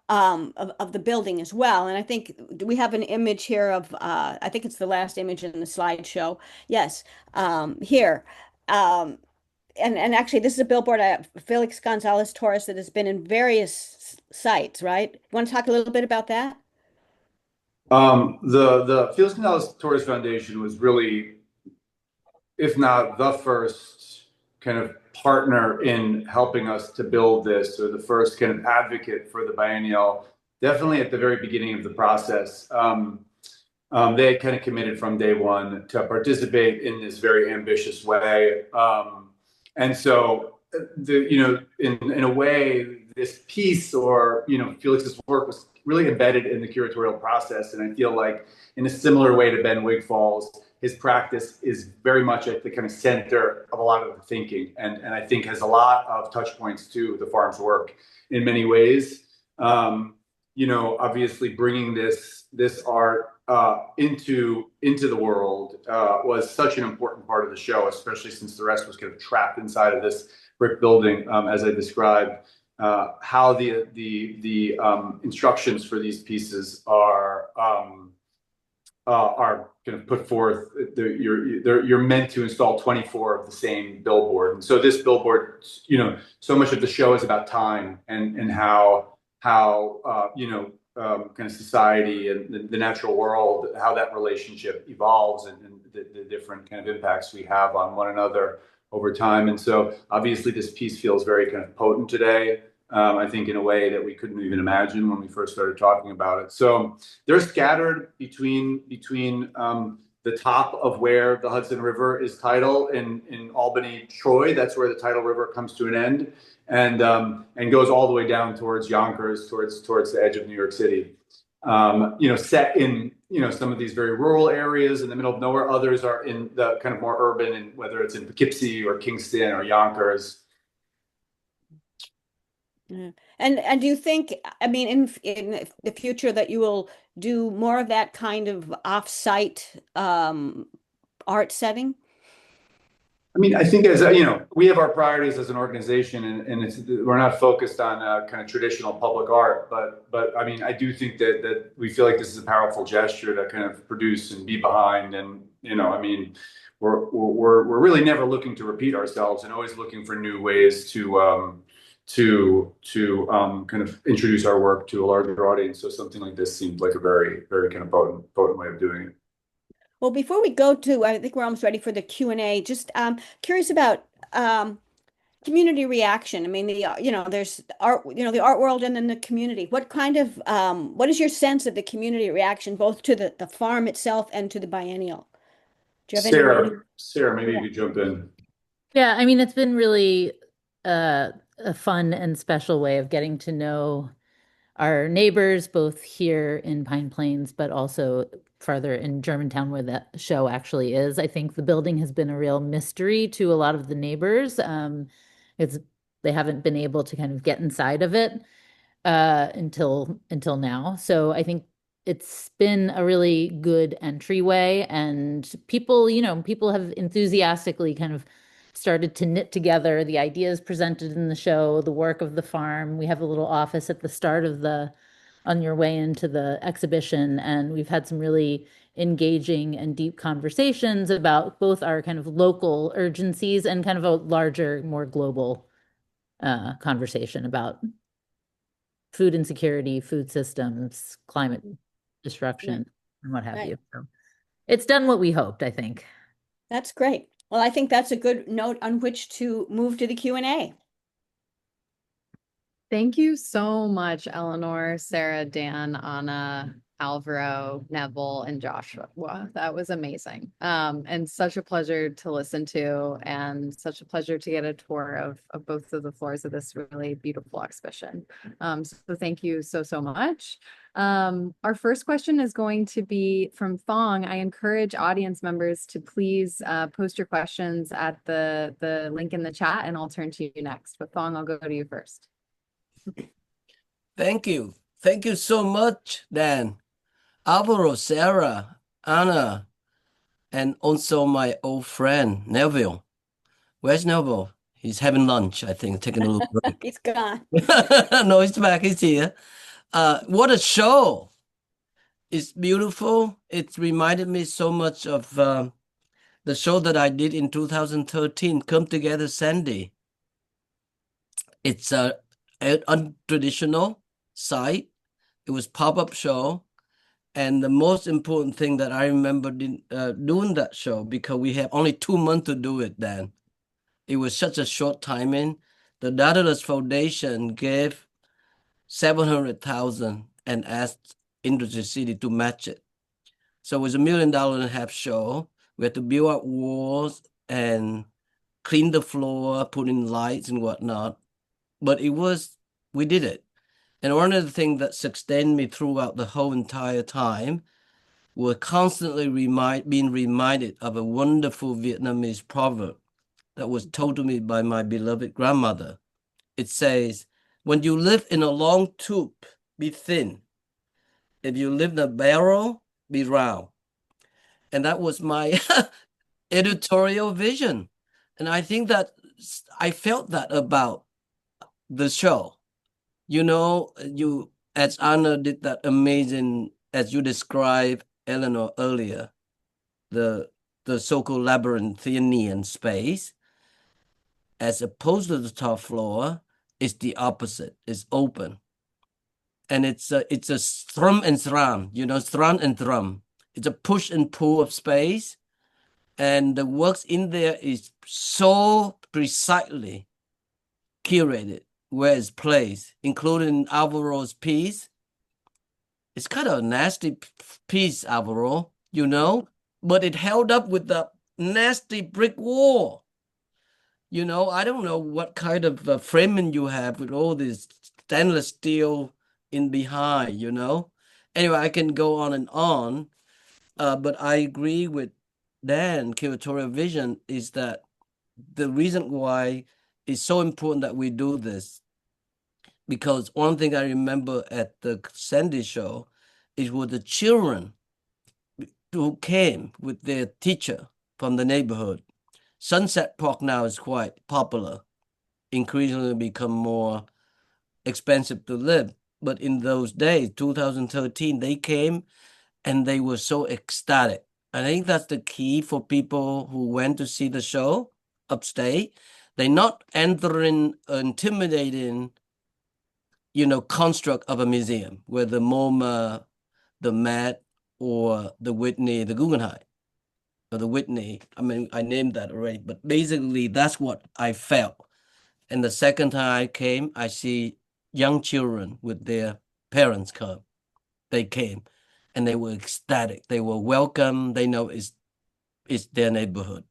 S2: of the building as well. And I think we have an image here of I think it's the last image in the slideshow. Yes. Here. And actually this is a billboard Felix Gonzalez Torres that has been in various sites, right? You want to talk a little bit about that?
S3: The Felix Gonzalez Torres Foundation was really, if not the first kind of partner in helping us to build this, or the first kind of advocate for the biennial, definitely at the very beginning of the process. They had kind of committed from day one to participate in this very ambitious way. And so, in a way, this piece or, Felix's work was really embedded in the curatorial process. And I feel like in a similar way to Ben Wigfall's, his practice is very much at the kind of center of a lot of the thinking. And I think has a lot of touch points to the farm's work in many ways. Obviously bringing this art into the world was such an important part of the show, especially since the rest was kind of trapped inside of this brick building, as I described. How the instructions for these pieces are kind of put forth. You're meant to install 24 of the same billboard, and so this billboard, so much of the show is about time and how kind of society and the natural world, how that relationship evolves and the different kind of impacts we have on one another over time. And so obviously this piece feels very kind of potent today. I think in a way that we couldn't even imagine when we first started talking about it. So they're scattered between the top of where the Hudson River is tidal in Albany, Troy. That's where the tidal river comes to an end, and goes all the way down towards Yonkers, towards the edge of New York City. Set in some of these very rural areas in the middle of nowhere. Others are in the kind of more urban, and whether it's in Poughkeepsie or Kingston or Yonkers.
S2: Yeah. And do you think, I mean, in the future that you will do more of that kind of off-site art setting?
S3: I mean, I think as we have our priorities as an organization, and we're not focused on kind of traditional public art, but I mean, I do think that we feel like this is a powerful gesture to kind of produce and be behind, and I mean, we're really never looking to repeat ourselves, and always looking for new ways to kind of introduce our work to a larger audience. So something like this seemed like a very, very kind of potent way of doing it.
S2: Well, before we go to, I think we're almost ready for the Q&A. Just curious about community reaction. I mean, there's art, the art world and then the community. What kind of, what is your sense of the community reaction, both to the farm itself and to the biennial? Do you have
S3: Sarah, maybe you could jump in.
S4: Yeah, I mean, it's been really a fun and special way of getting to know our neighbors, both here in Pine Plains, but also farther in Germantown, where that show actually is. I think the building has been a real mystery to a lot of the neighbors. They haven't been able to kind of get inside of it until now. So I think it's been a really good entryway, and people, people have enthusiastically kind of started to knit together the ideas presented in the show, the work of the farm. We have a little office at the start of on your way into the exhibition, and we've had some really engaging and deep conversations about both our kind of local urgencies and kind of a larger, more global conversation about food insecurity, food systems, climate destruction, and what have you. So it's done what we hoped, I think.
S2: That's great. Well, I think that's a good note on which to move to the Q&A.
S1: Thank you so much, Eleanor, Sarah, Dan, Anna, Alvaro, Neville, and Joshua. Wow, that was amazing. And such a pleasure to listen to, and such a pleasure to get a tour of both of the floors of this really beautiful exhibition. So thank you so much. Our first question is going to be from Thong. I encourage audience members to please post your questions at the link in the chat, and I'll turn to you next. But Thong, I'll go to you first.
S10: Thank you. Thank you so much, Dan, Alvaro, Sarah, Anna, and also my old friend, Neville. Where's Neville? He's having lunch, I think, taking a little break.
S2: He's gone.
S10: No, he's back. He's here. What a show. It's beautiful. It reminded me so much of the show that I did in 2013, Come Together, Sandy. It's an untraditional site. It was pop-up show. And the most important thing that I remember doing that show, because we have only 2 months to do it then. It was such a short timing. The Daedalus Foundation gave $700,000 and asked Industry City to match it. So it was $1.5 million show. We had to build up walls and clean the floor, put in lights and whatnot. But we did it. And one of the things that sustained me throughout the whole entire time was constantly being reminded of a wonderful Vietnamese proverb that was told to me by my beloved grandmother. It says, when you live in a long tube, be thin. If you live in a barrel, be round. And that was my editorial vision. And I think that I felt that about the show. As Anna did that amazing, as you described, Eleanor, earlier, the so-called labyrinthian space, as opposed to the top floor, is the opposite. It's open. And it's a thrum and thrum, thrum and thrum. It's a push and pull of space. And the works in there is so precisely curated where it's placed, including Alvaro's piece. It's kind of a nasty piece, Alvaro, but it held up with the nasty brick wall. I don't know what kind of framing you have with all this stainless steel in behind, Anyway, I can go on and on, but I agree with Dan, curatorial vision is that the reason why it's so important that we do this, because one thing I remember at the Sandy show is with the children who came with their teacher from the neighborhood. Sunset Park now is quite popular, increasingly become more expensive to live. But in those days, 2013, they came and they were so ecstatic. I think that's the key for people who went to see the show upstate. They're not entering an intimidating, construct of a museum where the MoMA, the Met, or the Whitney, the Guggenheim, or the Whitney. I mean, I named that already, but basically that's what I felt. And the second time I came, I see young children with their parents come. They came and they were ecstatic. They were welcome. They know it's their neighborhood,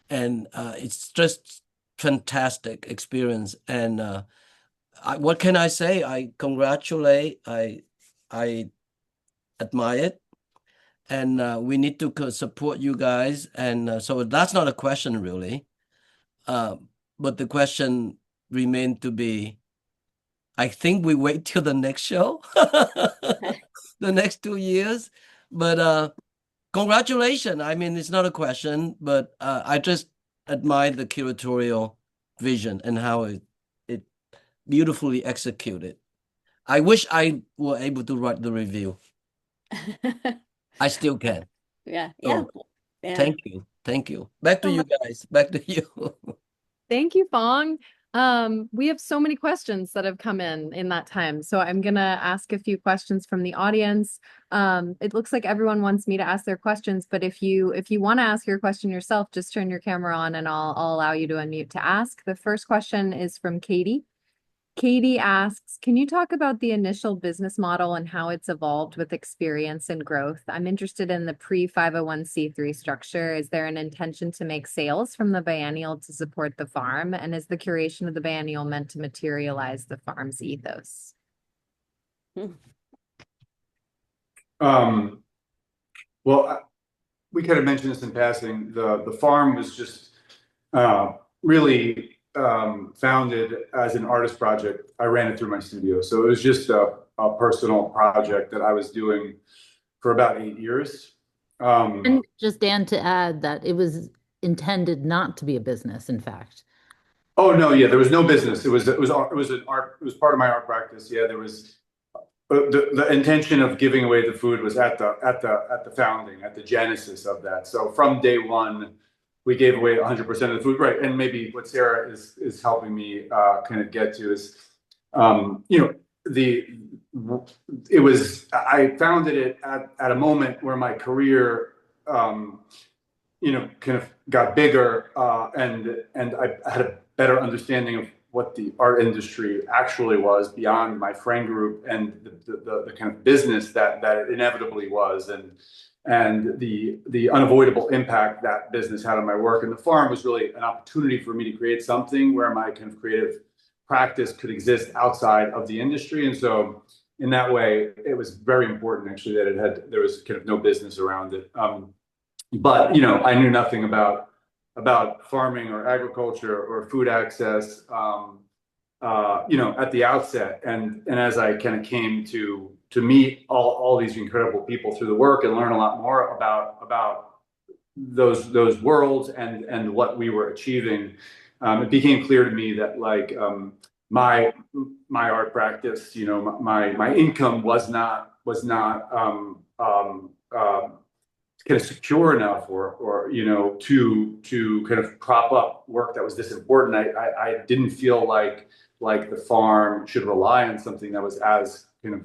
S10: and it's just fantastic experience. And what can I say? I congratulate, I admire it, and we need to support you guys. And so that's not a question really, but the question remained to be, I think we wait till the next show. the next 2 years. But congratulations. I mean, it's not a question, but I just admire the curatorial vision and how it beautifully executed. I wish I were able to write the review. I still can.
S2: Yeah.
S10: So,
S2: Yeah.
S10: thank you. Thank you. Back to you guys. Back to you.
S1: Thank you, Fong. We have so many questions that have come in that time. So I'm gonna ask a few questions from the audience. It looks like everyone wants me to ask their questions, but if you want to ask your question yourself, just turn your camera on and I'll allow you to unmute to ask. The first question is from Katie. Katie asks, can you talk about the initial business model and how it's evolved with experience and growth? I'm interested in the pre-501c3 structure. Is there an intention to make sales from the biennial to support the farm? And is the curation of the biennial meant to materialize the farm's ethos?
S3: Well, we kind of mentioned this in passing. The farm was just really founded as an artist project. I ran it through my studio. So it was just a personal project that I was doing for about 8 years.
S4: And just Dan, to add that it was intended not to be a business, in fact.
S3: Oh no, yeah, there was no business. It was an art. It was part of my art practice. Yeah, there was the intention of giving away the food was at the founding, at the genesis of that. So from day one, we gave away 100% of the food, right? And maybe what Sarah is helping me kind of get to is, I founded it at a moment where my career, kind of got bigger, and I had a better understanding of what the art industry actually was beyond my friend group and the kind of business that it inevitably was, and the unavoidable impact that business had on my work. And the farm was really an opportunity for me to create something where my kind of creative practice could exist outside of the industry. And so in that way, it was very important actually that there was kind of no business around it. But I knew nothing about farming or agriculture or food access, at the outset. And as I kind of came to meet all these incredible people through the work and learn a lot more about those worlds and what we were achieving, it became clear to me that my art practice, my income was not kind of secure enough or to kind of prop up work that was this important. I didn't feel like the farm should rely on something that was as kind of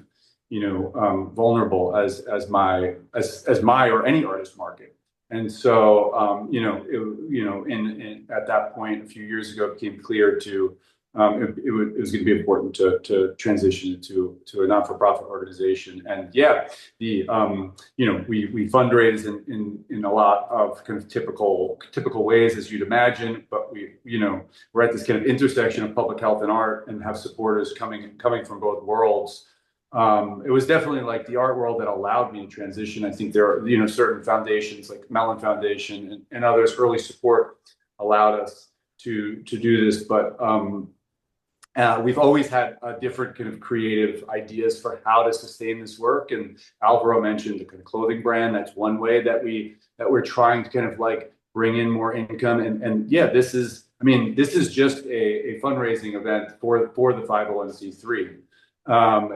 S3: vulnerable as my or any artist market. And so at that point a few years ago, it became clear to it was going to be important to transition to a not-for-profit organization. And yeah, we fundraise in a lot of kind of typical ways, as you'd imagine, but we're at this kind of intersection of public health and art, and have supporters coming from both worlds. It was definitely like the art world that allowed me to transition. I think there are certain foundations like Mellon Foundation and others, early support allowed us to do this, but we've always had different kind of creative ideas for how to sustain this work. And Alvaro mentioned the kind of clothing brand. That's one way that we're trying to kind of bring in more income. And yeah, this is just a fundraising event for the 501c3.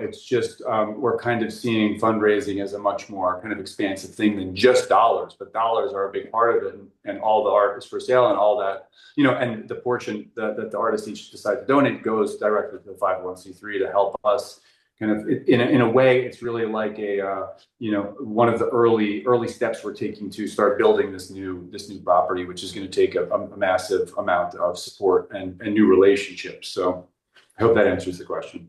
S3: It's just we're kind of seeing fundraising as a much more kind of expansive thing than just dollars, but dollars are a big part of it, and all the art is for sale, and all that, and the portion that the artists each decide to donate goes directly to the 501c3 to help us kind of in a way. It's really like a one of the early steps we're taking to start building this new property, which is going to take a massive amount of support and new relationships. So I hope that answers the question.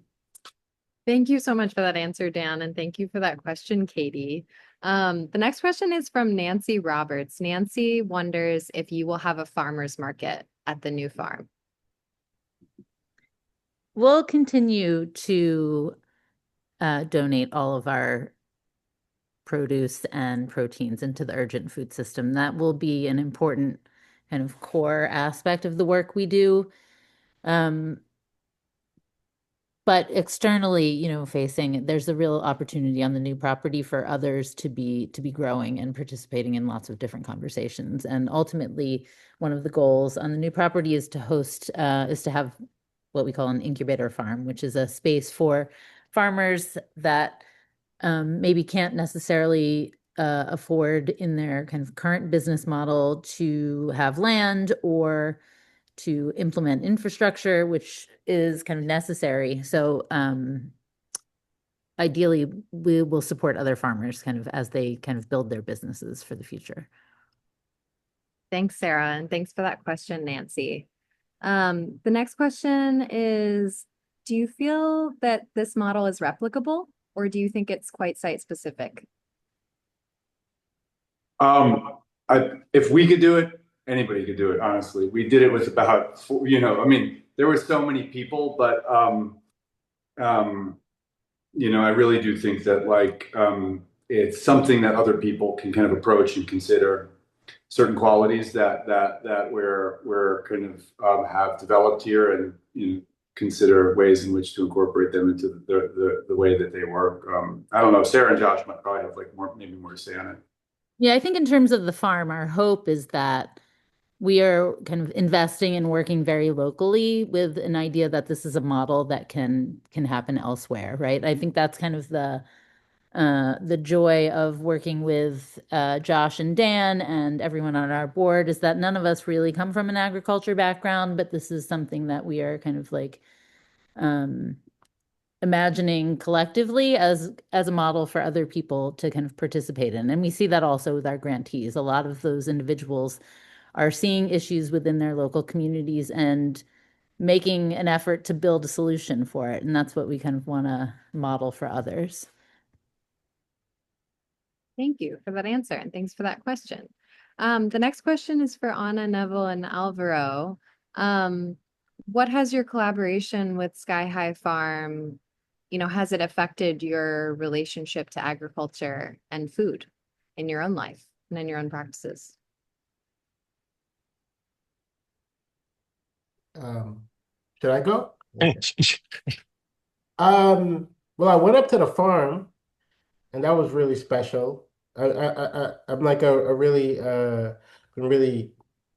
S1: Thank you so much for that answer, Dan, and thank you for that question, Katie. The next question is from Nancy Roberts. Nancy wonders if you will have a farmer's market at the new farm.
S4: We'll continue to donate all of our produce and proteins into the urgent food system. That will be an important kind of core aspect of the work we do. but externally, facing, there's a real opportunity on the new property for others to be growing and participating in lots of different conversations. And ultimately, one of the goals on the new property is to have what we call an incubator farm, which is a space for farmers that maybe can't necessarily afford in their kind of current business model to have land or to implement infrastructure, which is kind of necessary. So ideally, we will support other farmers kind of as they kind of build their businesses for the future.
S1: Thanks, Sarah, and thanks for that question, Nancy. The next question is, do you feel that this model is replicable, or do you think it's quite site-specific?
S3: If we could do it, anybody could do it, honestly. We did it with about, I mean, there were so many people, but, I really do think that it's something that other people can kind of approach and consider certain qualities that we're kind of have developed here, and consider ways in which to incorporate them into the way that they work. I don't know, Sarah and Josh might probably have maybe more to say on it.
S4: Yeah, I think in terms of the farm, our hope is that we are kind of investing and working very locally with an idea that this is a model that can happen elsewhere, right? I think that's kind of the joy of working with Josh and Dan and everyone on our board, is that none of us really come from an agriculture background, but this is something that we are kind of like imagining collectively as a model for other people to kind of participate in. And we see that also with our grantees. A lot of those individuals are seeing issues within their local communities and making an effort to build a solution for it. And that's what we kind of want to model for others.
S1: Thank you for that answer, and thanks for that question. The next question is for Anna, Neville, and Alvaro. What has your collaboration with Sky High Farm, has it affected your relationship to agriculture and food in your own life and in your own practices?
S9: Should I go? Well, I went up to the farm, and that was really special. I'm like a really been really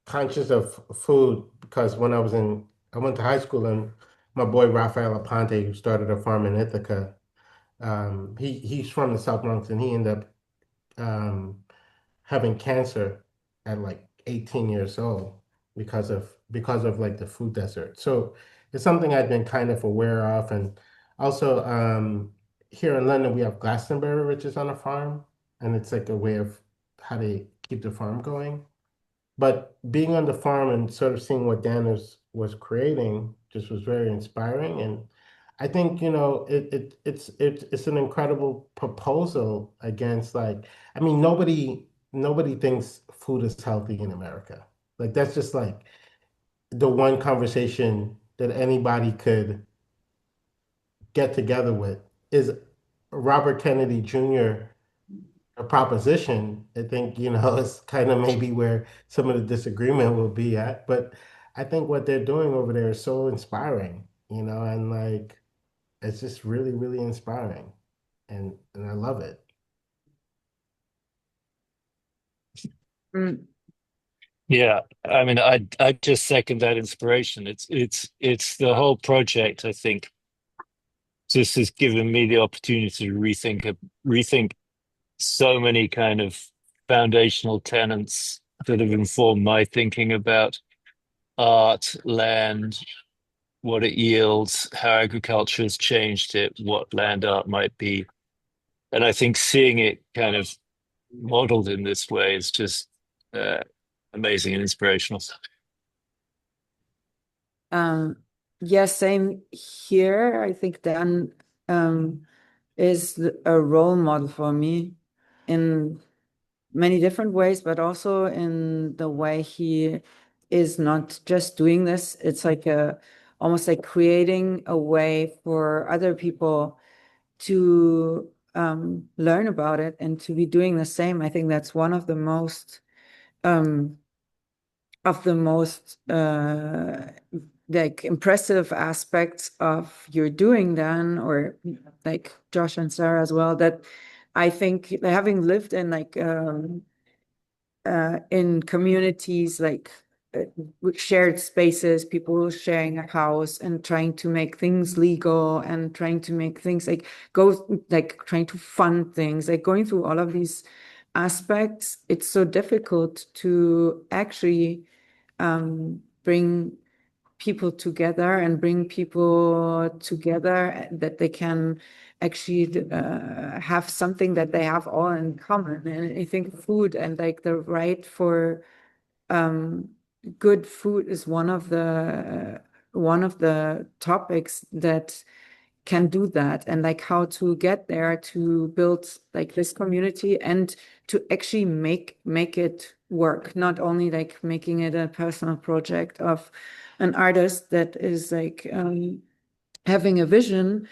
S9: conscious of food, because when I went to high school, and my boy Rafael Aponte, who started a farm in Ithaca, he's from the South Bronx, and he ended up having cancer at like 18 years old because of like the food desert. So it's something I've been kind of aware of. And also here in London, we have Glastonbury, which is on a farm, and it's like a way of how they keep the farm going. But being on the farm and sort of seeing what Dan was creating just was very inspiring. And I think, it's an incredible proposal against, like, I mean, nobody thinks food is healthy in America. Like, that's just like the one conversation that anybody could get together with is Robert Kennedy Jr. a proposition. I think, it's kind of maybe where some of the disagreement will be at. But I think what they're doing over there is so inspiring, and like it's just really, really inspiring. And I love it.
S6: Yeah, I mean, I just second that inspiration. It's the whole project, I think, just has given me the opportunity to rethink so many kind of foundational tenets that have informed my thinking about art, land, what it yields, how agriculture has changed it, what land art might be. And I think seeing it kind of modeled in this way is just amazing and inspirational.
S8: Yeah, same here. I think Dan is a role model for me in many different ways, but also in the way he is not just doing this. It's like almost like creating a way for other people to learn about it and to be doing the same. I think that's one of the most like impressive aspects of your doing then, or like Josh and Sarah as well, that I think having lived in like in communities like with shared spaces, people sharing a house and trying to make things legal and trying to make things like trying to fund things, like going through all of these aspects, it's so difficult to actually bring people together and bring people together that they can actually have something that they have all in common. And I think food and like the right for good food is one of the topics that can do that, and like how to get there to build like this community and to actually make it work, not only like making it a personal project of an artist that is like having a vision,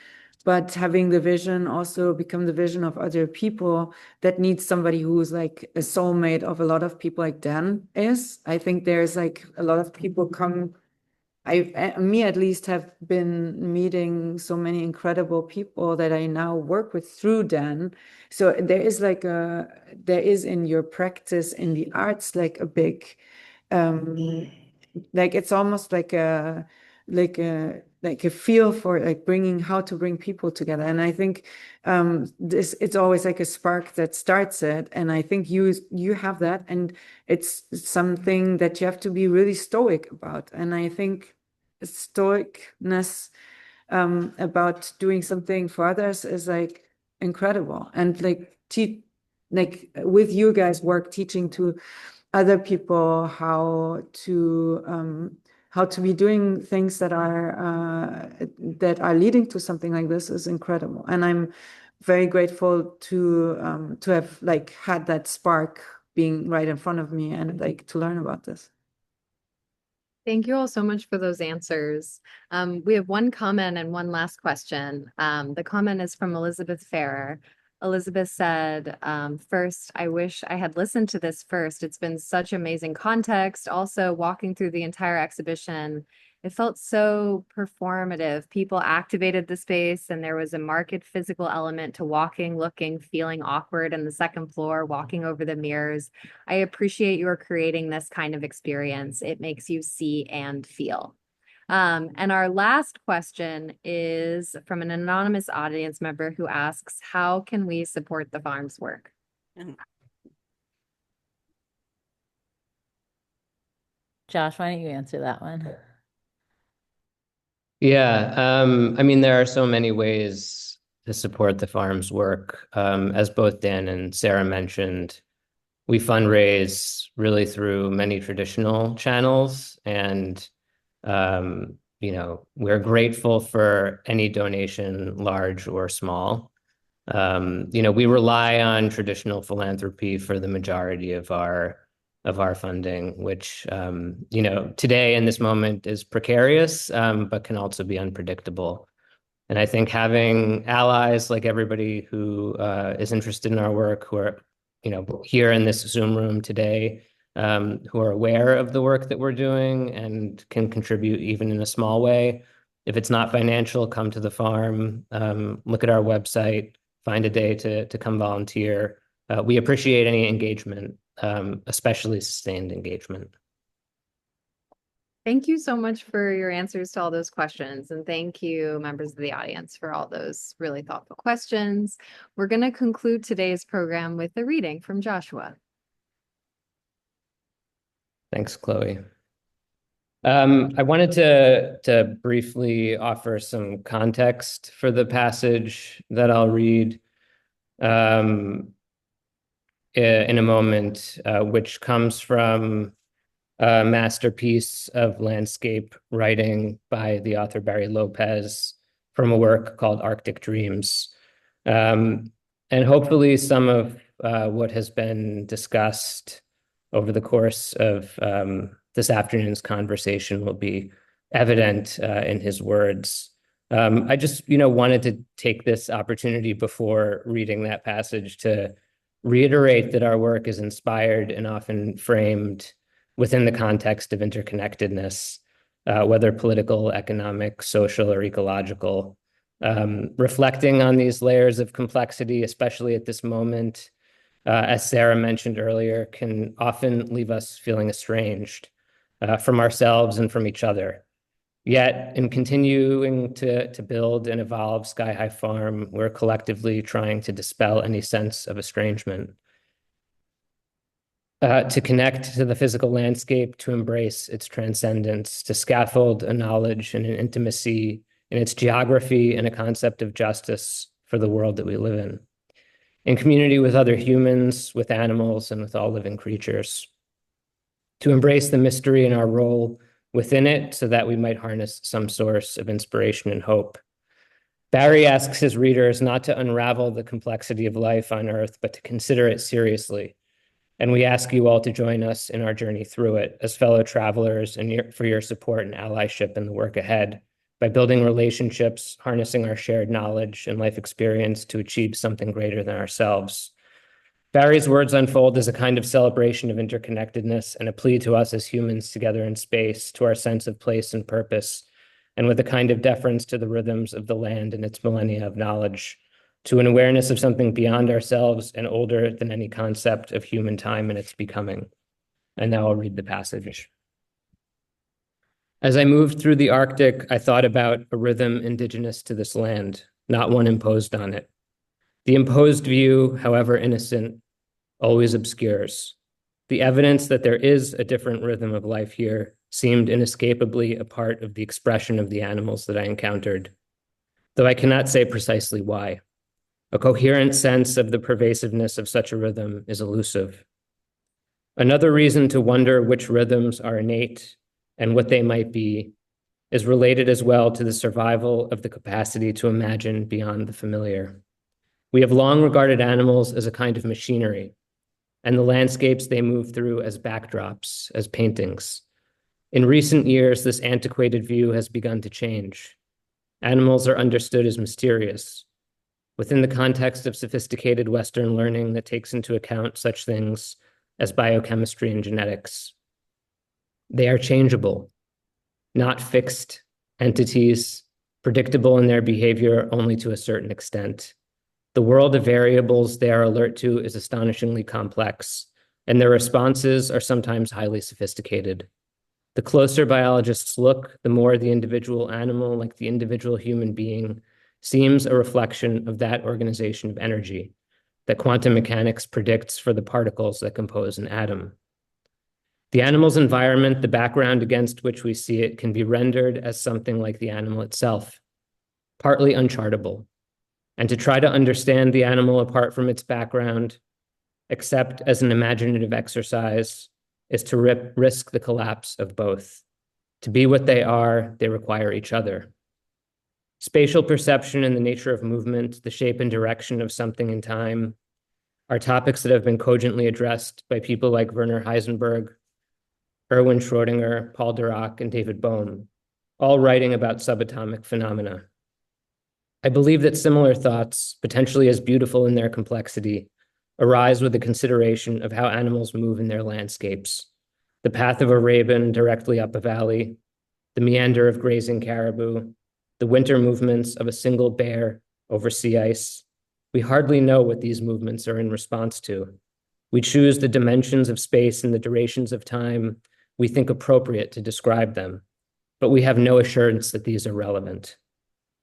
S8: but having the vision also become the vision of other people that needs somebody who's like a soulmate of a lot of people like Dan is. I think there's like a lot of people come, me at least, have been meeting so many incredible people that I now work with through Dan. So there is in your practice in the arts like a big, like it's almost like a feel for like how to bring people together. And I think it's always like a spark that starts it. And I think you have that, and it's something that you have to be really stoic about. And I think stoicness about doing something for others is like incredible. And like with you guys work teaching to other people how to be doing things that are leading to something like this is incredible. And I'm very grateful to have like had that spark being right in front of me and like to learn about this.
S1: Thank you all so much for those answers. We have one comment and one last question. The comment is from Elizabeth Farrer. Elizabeth said, first, I wish I had listened to this first. It's been such amazing context. Also, walking through the entire exhibition, it felt so performative. People activated the space, and there was a marked physical element to walking, looking, feeling awkward on the second floor, walking over the mirrors. I appreciate your creating this kind of experience. It makes you see and feel. And our last question is from an anonymous audience member who asks, how can we support the farm's work?
S4: Josh, why don't you answer that one?
S5: Yeah, I mean, there are so many ways to support the farm's work. As both Dan and Sarah mentioned, we fundraise really through many traditional channels, and we're grateful for any donation, large or small. We rely on traditional philanthropy for the majority of our funding, which today in this moment is precarious, but can also be unpredictable. And I think having allies like everybody who is interested in our work, who are here in this Zoom room today, who are aware of the work that we're doing and can contribute even in a small way. If it's not financial, come to the farm, look at our website, find a day to come volunteer. We appreciate any engagement, especially sustained engagement.
S1: Thank you so much for your answers to all those questions. And thank you, members of the audience, for all those really thoughtful questions. We're going to conclude today's program with a reading from Joshua.
S5: Thanks, Chloe. I wanted to briefly offer some context for the passage that I'll read in a moment, which comes from a masterpiece of landscape writing by the author Barry Lopez from a work called Arctic Dreams. And hopefully some of what has been discussed over the course of this afternoon's conversation will be evident in his words. I just, wanted to take this opportunity before reading that passage to reiterate that our work is inspired and often framed within the context of interconnectedness. whether political, economic, social, or ecological. Reflecting on these layers of complexity, especially at this moment, as Sarah mentioned earlier, can often leave us feeling estranged from ourselves and from each other. Yet, in continuing to build and evolve Sky High Farm, we're collectively trying to dispel any sense of estrangement. To connect to the physical landscape, to embrace its transcendence, to scaffold a knowledge and an intimacy in its geography and a concept of justice for the world that we live in community with other humans, with animals, and with all living creatures. To embrace the mystery in our role within it so that we might harness some source of inspiration and hope. Barry asks his readers not to unravel the complexity of life on Earth, but to consider it seriously. And we ask you all to join us in our journey through it as fellow travelers and for your support and allyship in the work ahead by building relationships, harnessing our shared knowledge and life experience to achieve something greater than ourselves. Barry's words unfold as a kind of celebration of interconnectedness and a plea to us as humans together in space, to our sense of place and purpose, and with a kind of deference to the rhythms of the land and its millennia of knowledge, to an awareness of something beyond ourselves and older than any concept of human time and its becoming. And now I'll read the passage. As I moved through the Arctic, I thought about a rhythm indigenous to this land, not one imposed on it. The imposed view, however innocent, always obscures. The evidence that there is a different rhythm of life here seemed inescapably a part of the expression of the animals that I encountered, though I cannot say precisely why. A coherent sense of the pervasiveness of such a rhythm is elusive. Another reason to wonder which rhythms are innate and what they might be is related as well to the survival of the capacity to imagine beyond the familiar. We have long regarded animals as a kind of machinery, and the landscapes they move through as backdrops, as paintings. In recent years, this antiquated view has begun to change. Animals are understood as mysterious, within the context of sophisticated Western learning that takes into account such things as biochemistry and genetics. They are changeable, not fixed entities, predictable in their behavior only to a certain extent. The world of variables they are alert to is astonishingly complex, and their responses are sometimes highly sophisticated. The closer biologists look, the more the individual animal, like the individual human being, seems a reflection of that organization of energy that quantum mechanics predicts for the particles that compose an atom. The animal's environment, the background against which we see it, can be rendered as something like the animal itself, partly unchartable. And to try to understand the animal apart from its background, except as an imaginative exercise, is to risk the collapse of both. To be what they are, they require each other. Spatial perception and the nature of movement, the shape and direction of something in time, are topics that have been cogently addressed by people like Werner Heisenberg, Erwin Schrödinger, Paul Dirac, and David Bohm, all writing about subatomic phenomena. I believe that similar thoughts, potentially as beautiful in their complexity, arise with the consideration of how animals move in their landscapes. The path of a raven directly up a valley, the meander of grazing caribou, the winter movements of a single bear over sea ice. We hardly know what these movements are in response to. We choose the dimensions of space and the durations of time we think appropriate to describe them, but we have no assurance that these are relevant.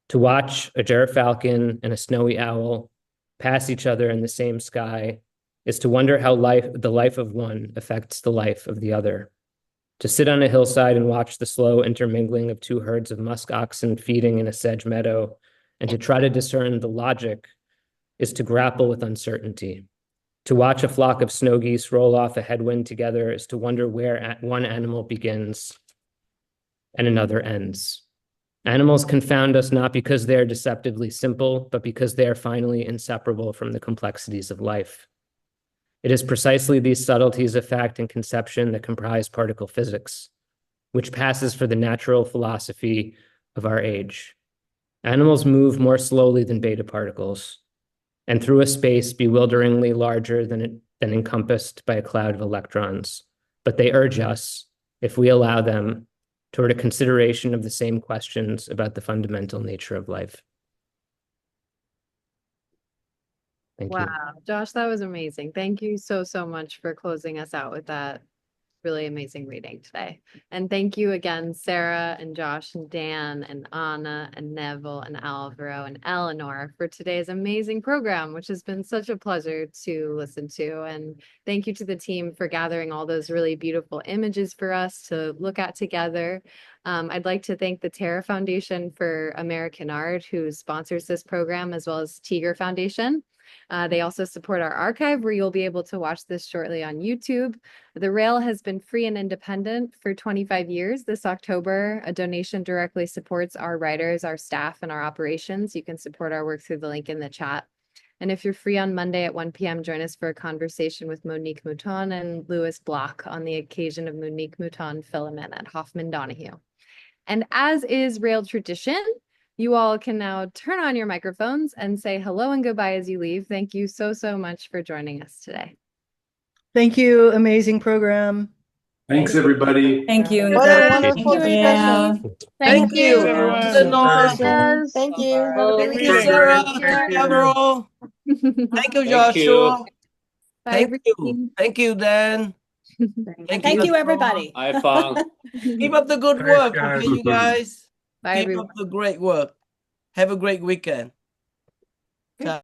S5: To watch a gyrfalcon and a snowy owl pass each other in the same sky is to wonder how the life of one affects the life of the other. To sit on a hillside and watch the slow intermingling of two herds of musk oxen feeding in a sedge meadow, and to try to discern the logic, is to grapple with uncertainty. To watch a flock of snow geese roll off a headwind together is to wonder where one animal begins and another ends. Animals confound us not because they are deceptively simple, but because they are finally inseparable from the complexities of life. It is precisely these subtleties of fact and conception that comprise particle physics, which passes for the natural philosophy of our age. Animals move more slowly than beta particles, and through a space bewilderingly larger than encompassed by a cloud of electrons. But they urge us, if we allow them, toward a consideration of the same questions about the fundamental nature of life. Thank you.
S1: Wow, Josh, that was amazing. Thank you so, so much for closing us out with that really amazing reading today. And thank you again, Sarah and Josh and Dan and Anna and Neville and Alvaro and Eleanor for today's amazing program, which has been such a pleasure to listen to. And thank you to the team for gathering all those really beautiful images for us to look at together. I'd like to thank the Terra Foundation for American Art, who sponsors this program, as well as Tiger Foundation. They also support our archive, where you'll be able to watch this shortly on YouTube. The Rail has been free and independent for 25 years. This October, a donation directly supports our writers, our staff, and our operations. You can support our work through the link in the chat. And if you're free on Monday at 1 p.m., join us for a conversation with Monique Mouton and Louis Bloch on the occasion of Monique Mouton Filament at Hoffman Donahue. And as is Rail tradition, you all can now turn on your microphones and say hello and goodbye as you leave. Thank you so, so much for joining us today.
S11: Thank you. Amazing program.
S3: Thanks, everybody.
S12: Thank you.
S13: What a
S12: Thank
S13: wonderful
S12: you.
S13: discussion.
S10: Thank you, Eleanor.
S13: Thank you.
S10: Thank you, Sarah. Thank you, Alvaro. Thank you, Joshua. Thank you. Thank you, Dan.
S2: Thank you, everybody.
S14: Hi, Fong.
S10: Keep up the good work, okay, you guys.
S1: Bye,
S10: Keep
S1: everyone.
S10: up the great work. Have a great weekend. Ciao.